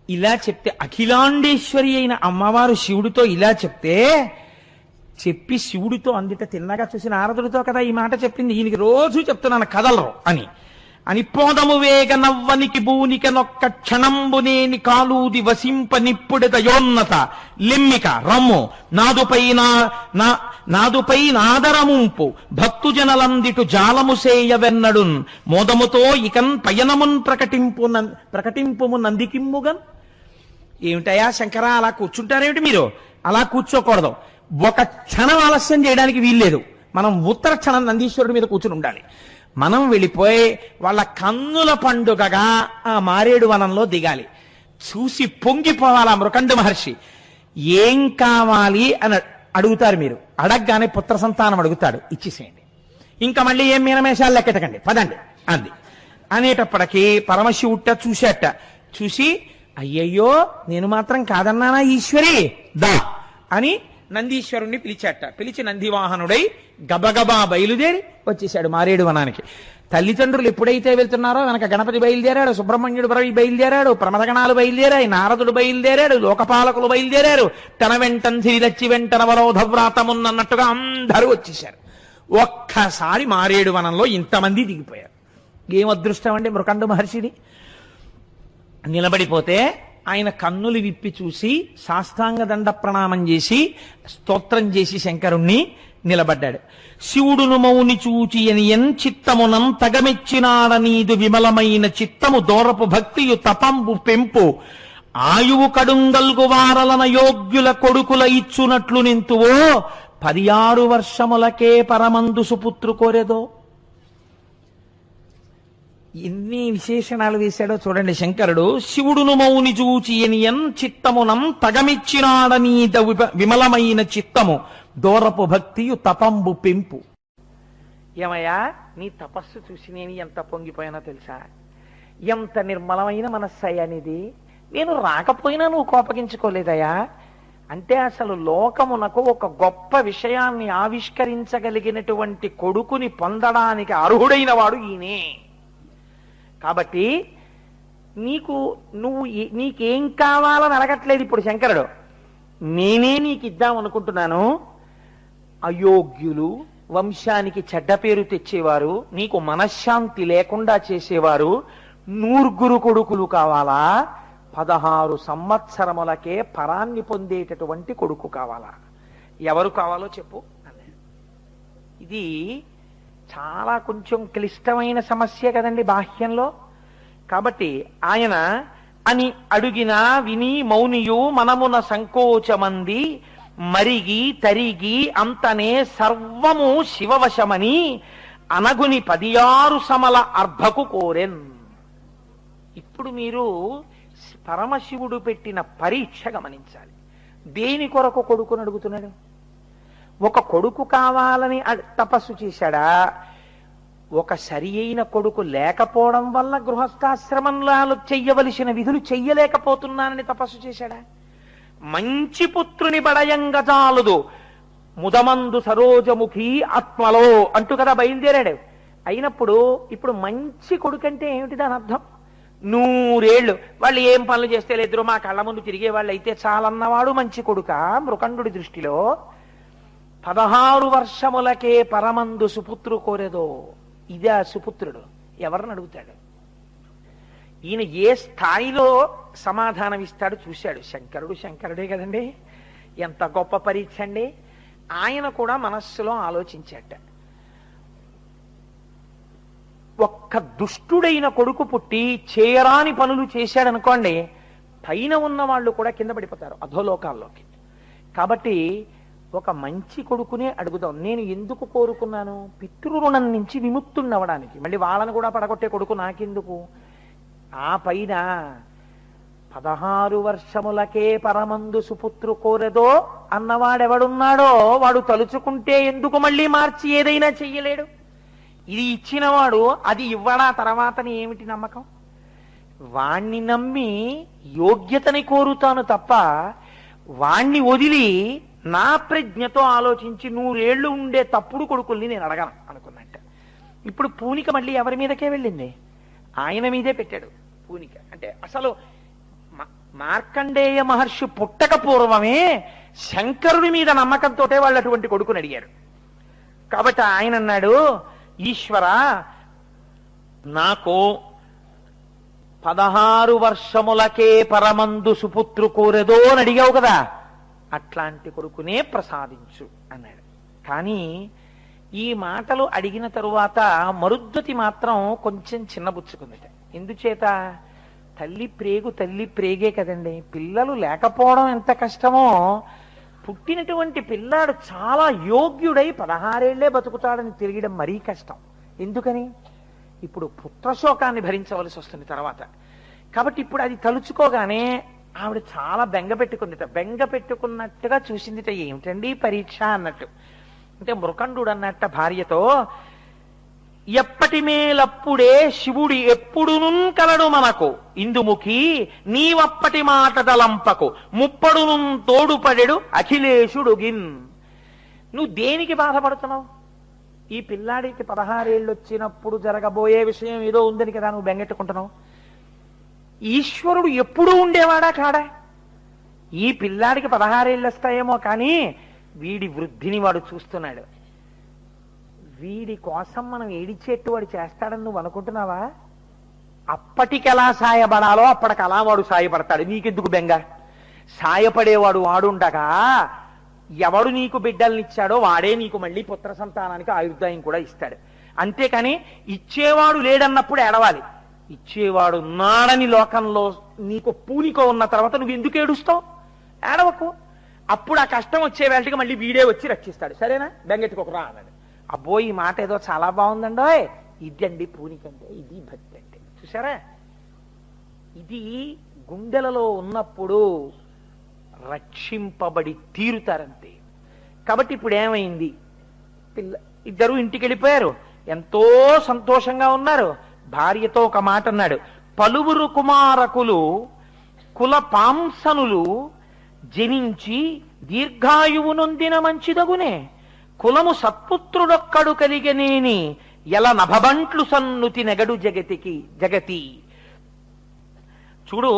ఇలా చెప్తే అఖిలాండేశ్వరి అయిన అమ్మవారు శివుడితో ఇలా చెప్పి శివుడితో అందిట తిన్నగా చూసిన నారదుడితో కదా ఈ మాట చెప్పింది. ఈయనకి రోజు చెప్తున్నాను కదలరు అని పోదము వేగ నవ్వనికి భూనిక నొక్క క్షణంబునేని కాలూది వసింప నిప్పుడి దయోన్నత లెమ్మిక రమ్ము నాదుపై నాదుపై నాదరముంపు భక్తుజనలందిటు జాలముసేయ వెన్నడున్ మోదముతో ఇకన్ పయనమున్ ప్రకటింపుము నందికిమ్ముగన్. ఏమిటయా శంకర అలా కూర్చుంటారేమిటి మీరు? అలా కూర్చోకూడదు. ఒక క్షణం ఆలస్యం చేయడానికి వీల్లేదు. మనం ఉత్తర క్షణం నందీశ్వరుడి మీద కూర్చుని ఉండాలి. మనం వెళ్ళిపోయి వాళ్ళ కన్నుల పండుగగా ఆ మారేడు వనంలో దిగాలి. చూసి పొంగిపోవాలి ఆ మృకండ మహర్షి. ఏం కావాలి అని అడుగుతారు మీరు. అడగగానే పుత్ర సంతానం అడుగుతాడు, ఇచ్చేసేయండి. ఇంకా మళ్ళీ ఏం మీనమేషాలు లెక్కెట్టకండి, పదండి అంది. అనేటప్పటికీ పరమశివుట్ట చూసేట. చూసి అయ్యయ్యో నేను మాత్రం కాదన్నానా ఈశ్వరి, దా అని నందీశ్వరుణ్ణి పిలిచాట. పిలిచి నందివాహనుడై గబగబా బయలుదేరి వచ్చేశాడు మారేడు వనానికి. తల్లిదండ్రులు ఎప్పుడైతే వెళ్తున్నారో వెనక గణపతి బయలుదేరాడు, సుబ్రహ్మణ్యుడు బయలుదేరాడు, ప్రమదగణాలు బయలుదేరాయి, నారదుడు బయలుదేరాడు, లోకపాలకులు బయలుదేరారు. తన వెంటన్ సిరిదచ్చి వెంటన వరోధవ్రాతమున్నట్టుగా అందరూ వచ్చేశారు. ఒక్కసారి మారేడు వనంలో ఇంతమంది దిగిపోయారు. ఏం అదృష్టం అండి మృకండ మహర్షిది. నిలబడిపోతే ఆయన కన్నులు విప్పి చూసి సాష్టాంగ దండ ప్రణామం చేసి స్తోత్రం చేసి శంకరుణ్ణి నిలబడ్డాడు. శివుడును మౌని చూచి ఎన్ చిత్తమునం తగమెచ్చినాడనీదు విమలమైన చిత్తము దూరపు భక్తియు తపంబు పెంపు ఆయువు కడుంగల్గు వారలన యోగ్యుల కొడుకుల ఇచ్చునట్లు నింతువో 16 వర్షములకే పరమందు సుపుత్రు కోరెదో. ఎన్ని విశేషణాలు వేశాడో చూడండి శంకరుడు. శివుడును మౌని చూచి ఎన్ చిత్తమునం తగమిచ్చినాడనీద విమలమైన చిత్తము దూరపు భక్తియు తపంబు పెంపు. ఏమయ్యా నీ తపస్సు చూసి నేను ఎంత పొంగిపోయానో తెలుసా? ఎంత నిర్మలమైన మనస్సయ్యనిది. నేను రాకపోయినా నువ్వు కోపగించుకోలేదయా. అంటే అసలు లోకమునకు ఒక గొప్ప విషయాన్ని ఆవిష్కరించగలిగినటువంటి కొడుకుని పొందడానికి అర్హుడైన వాడు ఈయనే. కాబట్టి నీకేం కావాలని అడగట్లేదు ఇప్పుడు శంకరుడు. నేనే నీకు ఇద్దాం అనుకుంటున్నాను. అయోగ్యులు, వంశానికి చెడ్డ పేరు తెచ్చేవారు, నీకు మనశ్శాంతి లేకుండా చేసేవారు 100 కొడుకులు కావాలా? 16 సంవత్సరములకే పరాన్ని పొందేటటువంటి కొడుకు కావాలా? ఎవరు కావాలో చెప్పు అన్నాడు. ఇది చాలా కొంచెం క్లిష్టమైన సమస్య కదండి బాహ్యంలో. కాబట్టి ఆయన అని అడుగినా విని మౌనియు మనమున సంకోచమంది మరిగి తరిగి అంతనే సర్వము శివవశమని అనగుని 16 సమల అర్భకు కోరెన్. ఇప్పుడు మీరు పరమశివుడు పెట్టిన పరీక్ష గమనించాలి. దేని కొరకు కొడుకుని అడుగుతున్నాడు? ఒక కొడుకు కావాలని తపస్సు చేశాడా? ఒక సరి అయిన కొడుకు లేకపోవడం వల్ల గృహస్థాశ్రమంలో చెయ్యవలసిన విధులు చెయ్యలేకపోతున్నానని తపస్సు చేశాడా? మంచి పుత్రుని బడయంగజాలుదు ముదమందు సరోజముఖి ఆత్మలో అంటూ కదా బయలుదేరాడు. అయినప్పుడు ఇప్పుడు మంచి కొడుకంటే ఏమిటి దాని అర్థం? 100 ఏళ్ళు వాళ్ళు ఏం పనులు చేస్తే లేదురో మా కళ్ళ ముందు తిరిగే వాళ్ళు అయితే చాలన్నవాడు మంచి కొడుక మృకండుడి దృష్టిలో? 16 వర్షములకే పరమందు సుపుత్రు కోరేదో. ఇదే సుపుత్రుడు. ఎవరిని అడుగుతాడు? ఈయన ఏ స్థాయిలో సమాధానం ఇస్తాడు చూశాడు. శంకరుడే కదండి. ఎంత గొప్ప పరీక్ష అండి. ఆయన కూడా మనస్సులో ఆలోచించాట. ఒక్క దుష్టుడైన కొడుకు పుట్టి చేయరాని పనులు చేశాడనుకోండి, పైన ఉన్న వాళ్ళు కూడా కింద పడిపోతారు అధోలోకాల్లోకి. కాబట్టి ఒక మంచి కొడుకునే అడుగుదాం. నేను ఎందుకు కోరుకున్నాను? పితృరుణం నుంచి విముక్తున్నవడానికి. మళ్ళీ వాళ్ళను కూడా పడగొట్టే కొడుకు నాకెందుకు? ఆ పైన 16 వర్షములకే పరమందు సుపుత్రు కోరెదో అన్నవాడెవడున్నాడో వాడు తలుచుకుంటే ఎందుకు మళ్ళీ మార్చి ఏదైనా చెయ్యలేడు? ఇది ఇచ్చినవాడు అది ఇవ్వడా తర్వాతని ఏమిటి నమ్మకం? వాణ్ణి నమ్మి యోగ్యతని కోరుతాను తప్ప వాణ్ణి వదిలి నా ప్రజ్ఞతో ఆలోచించి 100 ఏళ్లు ఉండే తప్పుడు కొడుకుల్ని నేను అడగను అనుకున్నట్ట. ఇప్పుడు పూనిక మళ్ళీ ఎవరి మీదకే వెళ్ళింది? ఆయన మీదే పెట్టాడు పూనిక. అంటే అసలు మార్కండేయ మహర్షి పుట్టక పూర్వమే శంకరుడి మీద నమ్మకంతో వాళ్ళు అటువంటి కొడుకుని అడిగారు. కాబట్టి ఆయన అన్నాడు, ఈశ్వర నాకు 16 వర్షములకే పరమందు సుపుత్రు కోరెదో అని అడిగావు కదా, అట్లాంటి కొడుకునే ప్రసాదించు అన్నాడు. కానీ ఈ మాటలు అడిగిన తరువాత మరుద్వతి మాత్రం కొంచెం చిన్నబుచ్చుకుందట. ఎందుచేత? తల్లి ప్రేగే కదండి. పిల్లలు లేకపోవడం ఎంత కష్టమో, పుట్టినటువంటి పిల్లాడు చాలా యోగ్యుడై 16 ఏళ్లే బతుకుతాడని తిరగడం మరీ కష్టం. ఎందుకని? ఇప్పుడు పుత్రశోకాన్ని భరించవలసి వస్తుంది తర్వాత. కాబట్టి ఇప్పుడు అది తలుచుకోగానే ఆవిడ చాలా బెంగ పెట్టుకుందిట. బెంగ పెట్టుకున్నట్టుగా చూసిందిట. ఏమిటండి పరీక్ష అన్నట్టు. అంటే మృకండు అన్నట్ట భార్యతో, ఎప్పటి మేలప్పుడే శివుడి ఎప్పుడును కలడు మనకు ఇందుముఖి నీవప్పటి మాట తలంపకు ముప్పడును తోడుపడెడు అఖిలేశుడుగిన్. నువ్వు దేనికి బాధపడుతున్నావు? ఈ పిల్లాడికి 16 ఏళ్ళు వచ్చినప్పుడు జరగబోయే విషయం ఏదో ఉందని కదా నువ్వు బెంగెట్టుకుంటున్నావు. ఈశ్వరుడు ఎప్పుడూ ఉండేవాడా కాడా? ఈ పిల్లాడికి 16 ఏళ్ళు వస్తాయేమో, కానీ వీడి వృద్ధిని వాడు చూస్తున్నాడు. వీడి కోసం మనం ఏడిచేట్టు వాడు చేస్తాడని నువ్వు అనుకుంటున్నావా? అప్పటికెలా సాయపడాలో అప్పటికి అలా వాడు సాయపడతాడు. నీకెందుకు బెంగ? సాయపడేవాడు వాడుండగా ఎవడు నీకు బిడ్డల్నిచ్చాడో వాడే నీకు మళ్ళీ పుత్ర సంతానానికి ఆయుర్దాయం కూడా ఇస్తాడు. అంతేకాని ఇచ్చేవాడు లేడన్నప్పుడు ఏడవాలి. ఇచ్చేవాడు ఉన్నాడని లోకంలో నీకు పూనికో ఉన్న తర్వాత నువ్వు ఎందుకు ఏడుస్తావు? ఏడవకు. అప్పుడు ఆ కష్టం వచ్చే వేళకి మళ్ళీ వీడే వచ్చి రక్షిస్తాడు. సరేనా? బెంగెట్టుకోకరా అన్నాడు. అబ్బో, ఈ మాట ఏదో చాలా బాగుందండో. ఇదండి పూనికంటే, ఇది భక్తి అంటే. చూసారా? ఇది గుండెలలో ఉన్నప్పుడు రక్షింపబడి తీరుతారంతే. కాబట్టి ఇప్పుడు ఏమైంది? ఇద్దరు ఇంటికి వెళ్ళిపోయారు. ఎంతో సంతోషంగా ఉన్నారు. భార్యతో ఒక మాట అన్నాడు. పలువురు కుమారకులు కుల పాంసనులు జనించి దీర్ఘాయువు నొందిన మంచిదగునే కులము సత్పుత్రుడొక్కడు కలిగనేని ఎల నభబంట్లు సన్నుతి నెగడు జగతి. చూడు,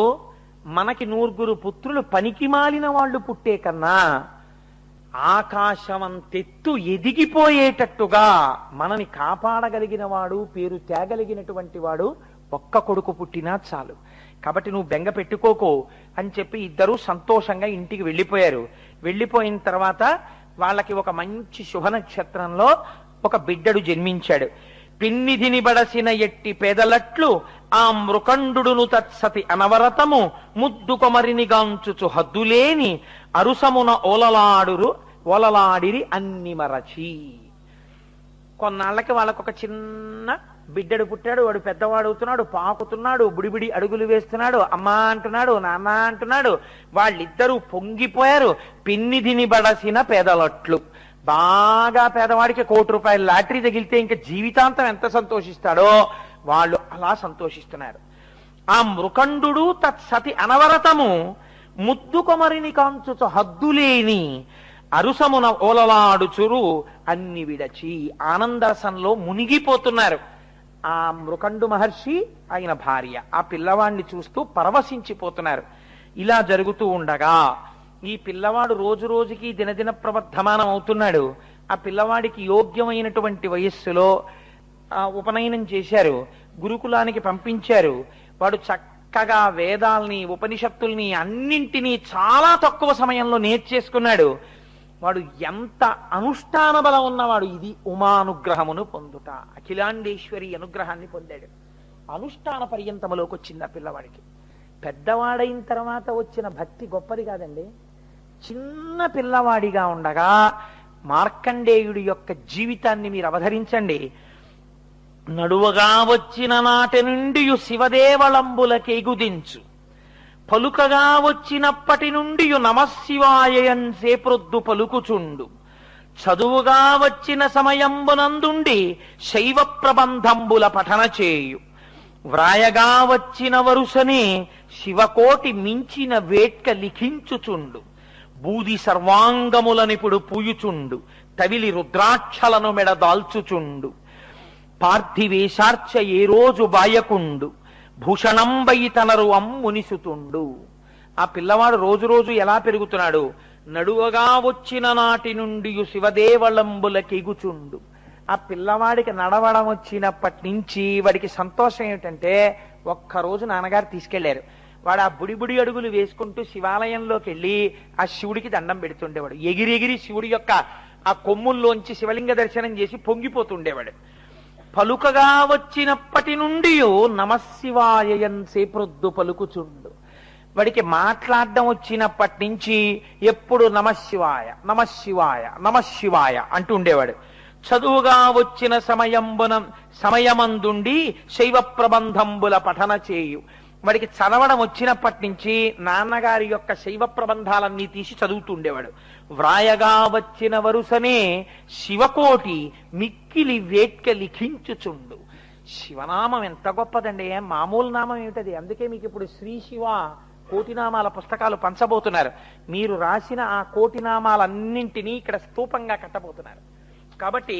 మనకి 9 పుత్రులు పనికి మాలిన వాళ్ళు పుట్టే కన్నా ఆకాశమంతెత్తు ఎదిగిపోయేటట్టుగా మనని కాపాడగలిగిన వాడు, పేరు తేగలిగినటువంటి వాడు ఒక్క కొడుకు పుట్టినా చాలు. కాబట్టి నువ్వు బెంగ పెట్టుకోకు అని చెప్పి ఇద్దరూ సంతోషంగా ఇంటికి వెళ్ళిపోయారు. వెళ్ళిపోయిన తర్వాత వాళ్ళకి ఒక మంచి శుభ నక్షత్రంలో ఒక బిడ్డడు జన్మించాడు. పిన్నిధిని బడసిన ఎట్టి పేదలట్లు ఆ మృకండును తత్సతి అనవరతము ముద్దు కొమరిని గాంచుచు హద్దులేని అరుసమున ఓలలాడిరి అన్ని మరచి. కొన్నాళ్ళకి వాళ్ళకు ఒక చిన్న బిడ్డడు పుట్టాడు. వాడు పెద్దవాడు అవుతున్నాడు, పాకుతున్నాడు, బుడిబిడి అడుగులు వేస్తున్నాడు, అమ్మా అంటున్నాడు, నాన్న అంటున్నాడు. వాళ్ళిద్దరూ పొంగిపోయారు. పిన్నిధిని బడసిన పేదలట్లు. బాగా పేదవాడికి 1 కోటి రూపాయల లాటరీ తగిలితే ఇంకా జీవితాంతం ఎంత సంతోషిస్తాడో వాళ్ళు అలా సంతోషిస్తున్నారు. ఆ మృకండు తత్సతి అనవరతము ముద్దు కొమరిని కాంచుచు హద్దులేని అరుసమున ఓలలాడుచురు అన్ని విడచి ఆనందరసంలో మునిగిపోతున్నారు. ఆ మృకండు మహర్షి, ఆయన భార్య, ఆ పిల్లవాడిని చూస్తూ పరవశించిపోతున్నారు. ఇలా జరుగుతూ ఉండగా ఈ పిల్లవాడు రోజు రోజుకి దినదిన ప్రవర్ధమానం అవుతున్నాడు. ఆ పిల్లవాడికి యోగ్యమైనటువంటి వయస్సులో ఉపనయనం చేశారు, గురుకులానికి పంపించారు. వాడు చక్కగా వేదాల్ని, ఉపనిషత్తుల్ని అన్నింటినీ చాలా తక్కువ సమయంలో నేర్చేసుకున్నాడు. వాడు ఎంత అనుష్ఠాన బలం ఉన్నవాడు. ఇది ఉమానుగ్రహమును పొందుట, అఖిలాండేశ్వరి అనుగ్రహాన్ని పొందాడు. అనుష్ఠాన పర్యంతములోకి వచ్చింది ఆ పిల్లవాడికి. పెద్దవాడైన తర్వాత వచ్చిన భక్తి గొప్పది కాదండి. చిన్న పిల్లవాడిగా ఉండగా మార్కండేయుడి యొక్క జీవితాన్ని మీరు అవధరించండి. నడువగా వచ్చిన నాటి నుండి శివదేవళంబులకెగుదించు, పలుకగా వచ్చినప్పటి నుండి నమశివాయన్ సేప్రొద్దు పలుకుచుండు, చదువుగా వచ్చిన సమయంబునందుండి శైవ ప్రబంధంబుల పఠన చేయు, వ్రాయగా వచ్చిన వరుసనే శివకోటి మించిన వేట్క లిఖించుచుండు, బూది సర్వాంగములనిపుడు పూయుచుండు, తవిలి రుద్రాక్షలను మెడదాల్చుచుండు, పార్థివేశార్చ ఏ రోజు బాయకుండు, భూషణంబై తనరు అమ్మునిసుతుండు. ఆ పిల్లవాడు రోజు రోజు ఎలా పెరుగుతున్నాడు? నడువగా వచ్చిన నాటి నుండి శివదేవళంబులకెగుచుండు. ఆ పిల్లవాడికి నడవడం వచ్చినప్పటి నుంచి వాడికి సంతోషం ఏమిటంటే, ఒక్కరోజు నాన్నగారు తీసుకెళ్లారు. వాడు ఆ బుడి అడుగులు వేసుకుంటూ శివాలయంలోకి వెళ్ళి ఆ శివుడికి దండం పెడుతుండేవాడు. ఎగిరెగిరి శివుడి యొక్క ఆ కొమ్ముల్లోంచి శివలింగ దర్శనం చేసి పొంగిపోతుండేవాడు. పలుకగా వచ్చినప్పటి నుండి నమశివాయన్ సేప్రొద్దు పలుకుచుండు. వాడికి మాట్లాడడం వచ్చినప్పటి నుంచి ఎప్పుడు నమశివాయ నమశివాయ నమశివాయ అంటూ ఉండేవాడు. చదువుగా వచ్చిన సమయమందుండి శైవ ప్రబంధంబుల పఠన చేయు. వాడికి చదవడం వచ్చినప్పటి నుంచి నాన్నగారి యొక్క శైవ ప్రబంధాలన్నీ తీసి చదువుతుండేవాడు. వ్రాయగా వచ్చిన వరుసనే శివకోటి మిక్కిలి వేట్క లిఖించుచుండు. శివనామం ఎంత గొప్పదండి, మామూలు నామం ఏమిటది. అందుకే మీకు ఇప్పుడు శ్రీ శివ కోటినామాల పుస్తకాలు పంచబోతున్నారు. మీరు రాసిన ఆ కోటినామాలన్నింటినీ ఇక్కడ స్తూపంగా కట్టబోతున్నారు. కాబట్టి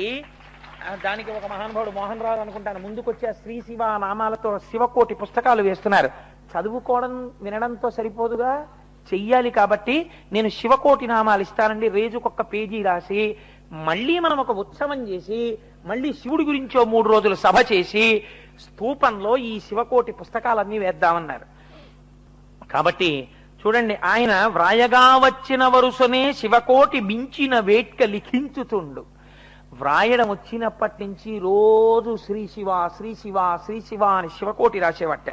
దానికి ఒక మహానుభావుడు మోహన్ రావు అనుకుంటాను ముందుకొచ్చి ఆ శ్రీ శివ నామాలతో శివకోటి పుస్తకాలు వేస్తున్నారు. చదువుకోవడం వినడంతో సరిపోదుగా, చెయ్యాలి. కాబట్టి నేను శివకోటి నామాలు ఇస్తానండి, రోజుకొక్క పేజీ రాసి మళ్ళీ మనం ఒక ఉత్సవం చేసి మళ్ళీ శివుడి గురించో 3 రోజులు సభ చేసి స్తూపంలో ఈ శివకోటి పుస్తకాలన్నీ వేద్దామన్నారు. కాబట్టి చూడండి, ఆయన వ్రాయగా వచ్చిన వరుసనే శివకోటి మించిన వేట్క లిఖించుతుండు. వ్రాయడం వచ్చినప్పటి నుంచి రోజు శ్రీ శివ శ్రీ శివ శ్రీ శివ అని శివకోటి రాసేవట్ట.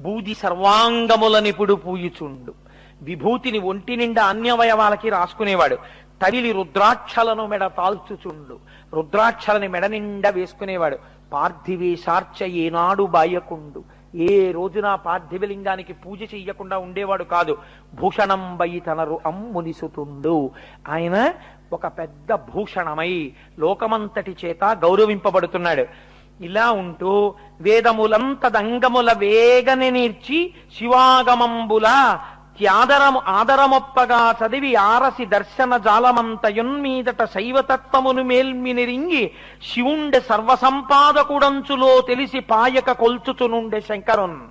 బూది సర్వాంగముల నిపుడు పూయుచుండు. విభూతిని ఒంటి నిండా అన్యవయవాలకి రాసుకునేవాడు. తగిలి రుద్రాక్షలను మెడ తాల్చుచుండు. రుద్రాక్షలని మెడ నిండా వేసుకునేవాడు. పార్థివేశార్చ ఏనాడు బాయకుండు. ఏ రోజున పార్థివలింగానికి పూజ చెయ్యకుండా ఉండేవాడు కాదు. భూషణం బయితనరు అమ్మునిసుతుండు. ఆయన ఒక పెద్ద భూషణమై లోకమంతటి చేత గౌరవింపబడుతున్నాడు. ఇలా ఉంటూ వేదములంతదంగముల వేగని నేర్చి శివాగమంబుల ఆదరమొప్పగా చదివి ఆరసి దర్శన జాలమంతయున్మీదట శైవతత్వమును మేల్మినిరింగి శివుండె సర్వసంపాదకుడంచులో తెలిసి పాయక కొల్చుచునుండే శంకరున్.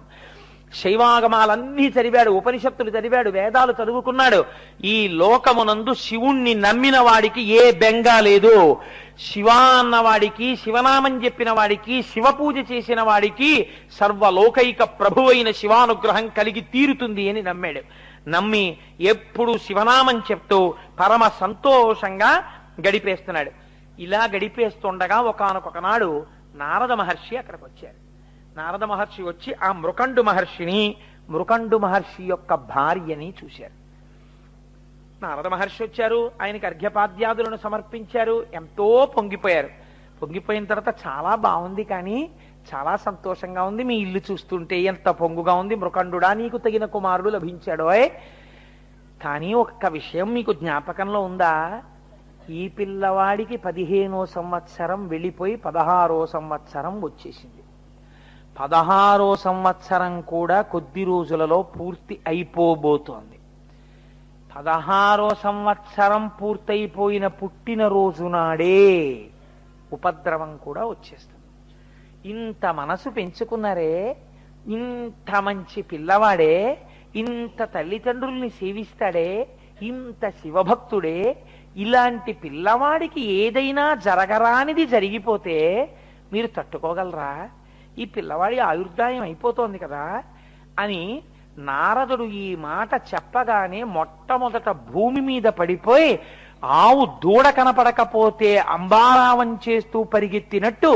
శైవాగమాలన్నీ చదివాడు, ఉపనిషత్తులు చదివాడు, వేదాలు చదువుకున్నాడు. ఈ లోకమునందు శివుణ్ణి నమ్మిన వాడికి ఏ బెంగా లేదు. శివ అన్నవాడికి, శివనామం చెప్పిన వాడికి, శివ పూజ చేసిన వాడికి సర్వలోకైక ప్రభువైన శివానుగ్రహం కలిగి తీరుతుంది అని నమ్మాడు. నమ్మి ఎప్పుడు శివనామం చెప్తూ పరమ సంతోషంగా గడిపేస్తున్నాడు. ఇలా గడిపేస్తుండగా ఒకానొకనాడు నారద మహర్షి అక్కడికి వచ్చారు. నారద మహర్షి వచ్చి ఆ మృకండు మహర్షి యొక్క భార్యని చూశారు. నారద మహర్షి వచ్చారు, ఆయనకి అర్ఘ్యపాద్యాదులను సమర్పించారు. ఎంతో పొంగిపోయారు. పొంగిపోయిన తర్వాత చాలా బాగుంది, కానీ చాలా సంతోషంగా ఉంది, మీ ఇల్లు చూస్తుంటే ఎంత పొంగుగా ఉంది, మృకండుడా నీకు తగిన కుమారుడు లభించాడోయ్. కానీ ఒక్క విషయం మీకు జ్ఞాపకంలో ఉందా? ఈ పిల్లవాడికి 15వ సంవత్సరం వెళ్ళిపోయి 16వ సంవత్సరం వచ్చేసింది. 16వ సంవత్సరం కూడా కొద్ది రోజులలో పూర్తి అయిపోబోతోంది. 16వ సంవత్సరం పూర్తయిపోయిన పుట్టినరోజు నాడే ఉపద్రవం కూడా వచ్చేస్తుంది. ఇంత మనసు పెంచుకున్నారే, ఇంత మంచి పిల్లవాడే, ఇంత తల్లిదండ్రుల్ని సేవిస్తాడే, ఇంత శివభక్తుడే, ఇలాంటి పిల్లవాడికి ఏదైనా జరగరానిది జరిగిపోతే మీరు తట్టుకోగలరా? ఈ పిల్లవాడి ఆయుర్దాయం అయిపోతోంది కదా అని నారదుడు ఈ మాట చెప్పగానే మొట్టమొదట భూమి మీద పడిపోయి ఆవు దూడ కనపడకపోతే అంబారావం చేస్తూ పరిగెత్తినట్టు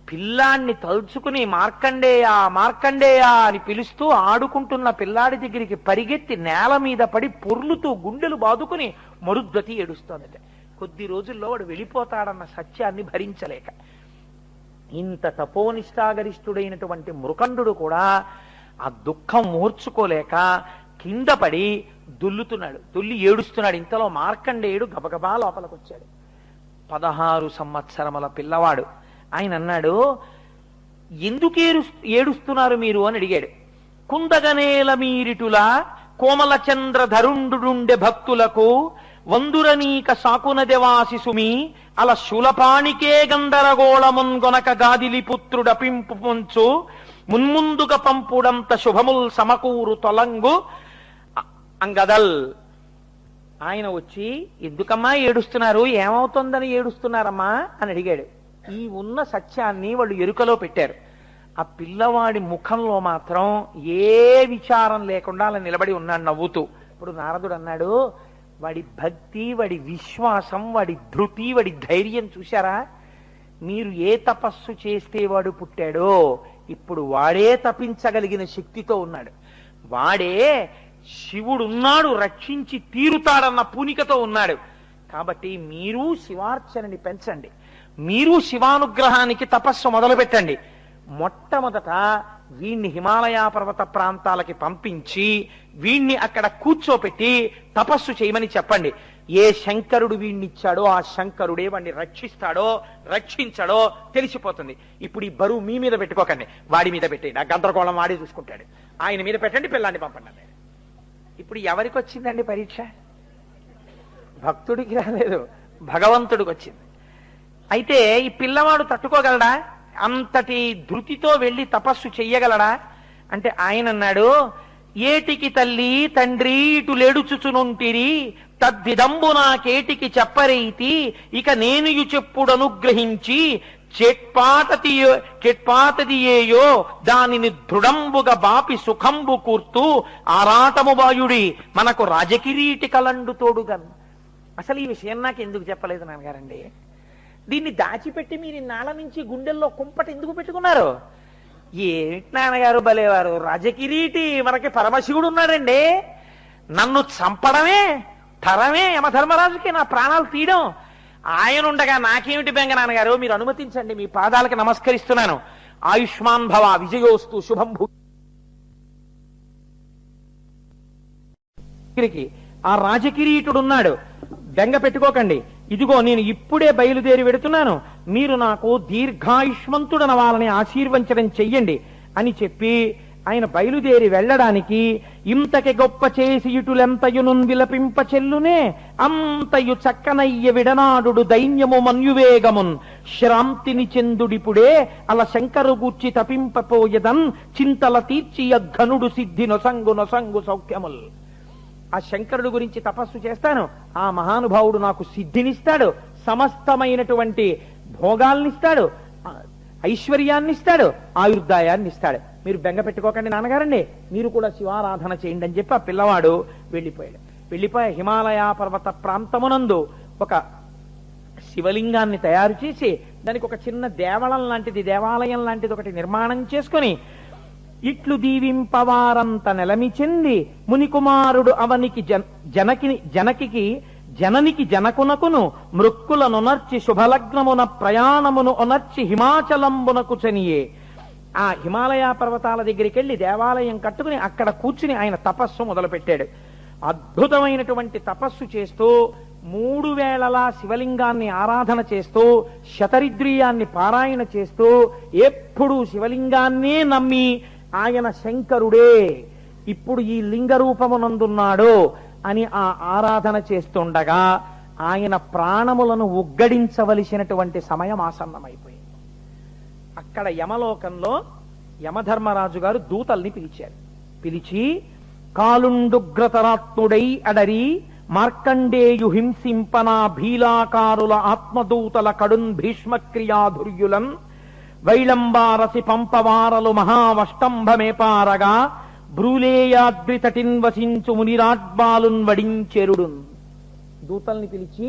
పిల్లాన్ని తలుచుకుని మార్కండేయా మార్కండేయా అని పిలుస్తూ ఆడుకుంటున్న పిల్లాడి దగ్గరికి పరిగెత్తి నేల మీద పడి పొర్లుతూ గుండెలు బాదుకుని మరుద్వతి ఏడుస్తోందట. కొద్ది రోజుల్లో వాడు వెళ్ళిపోతాడన్న సత్యాన్ని భరించలేక. ఇంత తపోనిష్టాగరిష్ఠుడైనటువంటి మృకండు కూడా ఆ దుఃఖం మూర్చుకోలేక కింద పడి దుల్లుతున్నాడు, దుల్లి ఏడుస్తున్నాడు. ఇంతలో మార్కండేయుడు గబగబా లోపలికి వచ్చాడు. 16 సంవత్సరముల పిల్లవాడు. ఆయన అన్నాడు, ఎందుకు ఏడుస్తున్నారు మీరు అని అడిగాడు. కుందగనేల మీరిటులా కోమల చంద్ర ధరుండుండె భక్తులకు వందురనీక సాకునదెవాసి సుమి అల శూలపాణికే గందరగోళమున్గొనక గాదిలి పుత్రుడ పింపు పొంచు మున్ముందుగా పంపుడంత శుభముల్ సమకూరు తొలంగు అంగదల్. ఆయన వచ్చి, ఎందుకమ్మా ఏడుస్తున్నారు, ఏమవుతోందని ఏడుస్తున్నారమ్మా అని అడిగాడు. ఈ ఉన్న సత్యాన్ని వాళ్ళు ఎరుకలో పెట్టారు. ఆ పిల్లవాడి ముఖంలో మాత్రం ఏ విచారం లేకుండా అలా నిలబడి ఉన్నాడు నవ్వుతూ. ఇప్పుడు నారదుడు అన్నాడు, వాడి భక్తి, వాడి విశ్వాసం, వాడి ధృతి, వాడి ధైర్యం చూశారా? మీరు ఏ తపస్సు చేస్తే వాడు పుట్టాడో ఇప్పుడు వాడే తపించగలిగిన శక్తితో ఉన్నాడు. వాడే శివుడున్నాడు, రక్షించి తీరుతాడన్న పూనికతో ఉన్నాడు. కాబట్టి మీరు శివార్చనని పెంచండి, మీరు శివానుగ్రహానికి తపస్సు మొదలు పెట్టండి. మొట్టమొదట వీణ్ణి హిమాలయ పర్వత ప్రాంతాలకి పంపించి వీణ్ణి అక్కడ కూర్చోపెట్టి తపస్సు చేయమని చెప్పండి. ఏ శంకరుడు వీణ్ణిచ్చాడో ఆ శంకరుడే వాడిని రక్షిస్తాడో రక్షించాడో తెలిసిపోతుంది. ఇప్పుడు ఈ బరువు మీ మీద పెట్టుకోకండి, వాడి మీద పెట్టండి. ఆ గందరగోళం వాడి చూసుకుంటాడు. ఆయన మీద పెట్టండి, పిల్లాన్ని పంపండి. ఇప్పుడు ఎవరికి వచ్చిందండి పరీక్ష? భక్తుడికి రాలేదు, భగవంతుడికి వచ్చింది. అయితే ఈ పిల్లవాడు తట్టుకోగలడా? అంతటి ధృతితో వెళ్ళి తపస్సు చెయ్యగలడా అంటే ఆయన అన్నాడు, ఏటికి తల్లి తండ్రి ఇటు లేడుచుచునుంటిరి తద్విదంబు నాకేటికి చెప్పరైతి ఇక నేను చెప్పుడు అనుగ్రహించి చెట్పాతదియేయో దానిని దృఢంబుగా బాపి సుఖంబు కూర్తూ ఆరాటము బాయుడి మనకు రాజకిరీటి కలండు తోడుగన్. అసలు ఈ విషయం నాకు ఎందుకు చెప్పలేదు నాన్నగారండి? దీన్ని దాచిపెట్టి మీరు ఇన్నాళ్ళ నుంచి గుండెల్లో కుంపట ఎందుకు పెట్టుకున్నారు? ఏమిటి నాన్నగారు బలేవారు, రాజకిరీటి మనకి పరమశివుడు ఉన్నాడండి. నన్ను చంపడమే తరమే యమధర్మరాజుకి నా ప్రాణాలు తీయడం. ఆయన ఉండగా నాకేమిటి బెంగ నాన్నగారు? మీరు అనుమతించండి, మీ పాదాలకు నమస్కరిస్తున్నాను. ఆయుష్మాన్ భవ, విజయోస్తు, శుభం భూ. ఆ రాజకిరీటుడున్నాడు, బెంగ పెట్టుకోకండి. ఇదిగో నేను ఇప్పుడే బయలుదేరి వెడుతున్నాను, మీరు నాకు దీర్ఘాయుష్మంతుడనవాలని ఆశీర్వచనం చెయ్యండి అని చెప్పి ఆయన బయలుదేరి వెళ్ళడానికి ఇంతకి గొప్ప చేసి ఇటులెంతయును విలపింప చెల్లునే అంతయు చక్కనయ్య విడనాడు దైన్యము మన్యువేగమున్ శ్రాంతిని చెందుడిపుడే అల శంకరు గూర్చి తపింపపోయదన్ చింతల తీర్చి అఘనుడు సిద్ధి నొసంగు నొసంగు సౌఖ్యముల్. ఆ శంకరుడు గురించి తపస్సు చేస్తాను, ఆ మహానుభావుడు నాకు సిద్ధినిస్తాడు, సమస్తమైనటువంటి భోగాల్నిస్తాడు, ఐశ్వర్యాన్నిస్తాడు, ఆయుర్దాయాన్ని ఇస్తాడు. మీరు బెంగ పెట్టుకోకండి నాన్నగారండి, మీరు కూడా శివారాధన చేయండి అని చెప్పి ఆ పిల్లవాడు వెళ్ళిపోయాడు. వెళ్ళిపోయి హిమాలయ పర్వత ప్రాంతమునందు ఒక శివలింగాన్ని తయారు చేసి దానికి ఒక చిన్న దేవాలయం లాంటిది ఒకటి నిర్మాణం చేసుకొని ఇట్లు దీవింపవారంత నెలమి చెంది మునికుమారుడు అవనికి జననికి జనకునకును మృక్కులనొనర్చి శుభలగ్నమున ప్రయాణమును ఒనర్చి హిమాచలంబునకు చనియే. ఆ హిమాలయ పర్వతాల దగ్గరికి వెళ్లి దేవాలయం కట్టుకుని అక్కడ కూర్చుని ఆయన తపస్సు మొదలుపెట్టాడు. అద్భుతమైనటువంటి తపస్సు చేస్తూ 3 వేళలా శివలింగాన్ని ఆరాధన చేస్తూ శతరిద్రియాన్ని పారాయణ చేస్తూ ఎప్పుడు శివలింగాన్నే నమ్మి ఆయన శంకరుడే ఇప్పుడు ఈ లింగ రూపమునందున్నాడు అని ఆ ఆరాధన చేస్తుండగా ఆయన ప్రాణములను ఉగ్గడించవలసినటువంటి సమయం ఆసన్నమైపోయింది. అక్కడ యమలోకంలో యమధర్మరాజు గారు దూతల్ని పిలిచారు. పిలిచి కాలుండుగ్రతరాత్ముడై అడరి మార్కండేయు హింసింపనా భీలాకారుల ఆత్మదూతల కడున్ భీష్మక్రియాధుర్యులం వైళంబారసి పంపవారలు మహావష్టంభమేపారగా బ్రూలేయాద్రితటిన్ వసించు మునిరాడ్బాలున్ వడించెరుడున్. దూతల్ని పిలిచి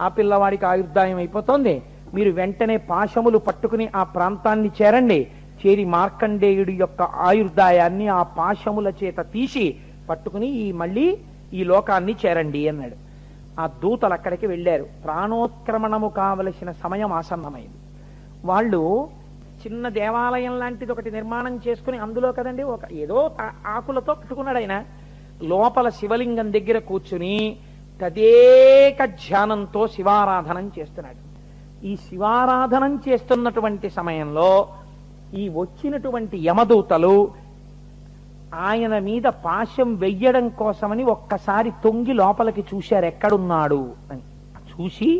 ఆ పిల్లవాడికి ఆయుర్దాయం అయిపోతోంది, మీరు వెంటనే పాశములు పట్టుకుని ఆ ప్రాంతాన్ని చేరండి, చేరి మార్కండేయుడి యొక్క ఆయుర్దాయాన్ని ఆ పాశముల చేత తీసి పట్టుకుని మళ్ళీ ఈ లోకాన్ని చేరండి అన్నాడు. ఆ దూతలు అక్కడికి వెళ్ళారు. ప్రాణోత్క్రమణము కావలసిన సమయం ఆసన్నమైంది. వాళ్ళు చిన్న దేవాలయం లాంటిది ఒకటి నిర్మాణం చేసుకుని అందులో కదండి ఒక ఏదో ఆకులతో కట్టుకున్నాడు ఆయన. లోపల శివలింగం దగ్గర కూర్చుని తదేక ధ్యానంతో శివారాధనం చేస్తున్నాడు. ఈ శివారాధనం చేస్తున్నటువంటి సమయంలో ఈ వచ్చినటువంటి యమదూతలు ఆయన మీద పాశం వెయ్యడం కోసమని ఒక్కసారి తొంగి లోపలికి చూశారు ఎక్కడున్నాడు అని. చూసి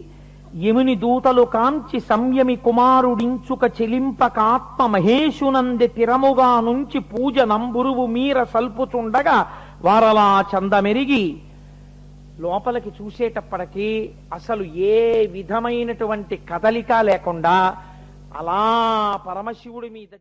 యముని దూతలు కాంచి సంయమి కుమారుడించుక చెలింపకాత్మ మహేశునందె తిరముగా నుంచి పూజ నంబురువు మీర సల్పుచుండగా వారలా చందమెరిగి లోపలికి చూసేటప్పటికీ అసలు ఏ విధమైనటువంటి కదలిక లేకుండా అలా పరమశివుడి మీద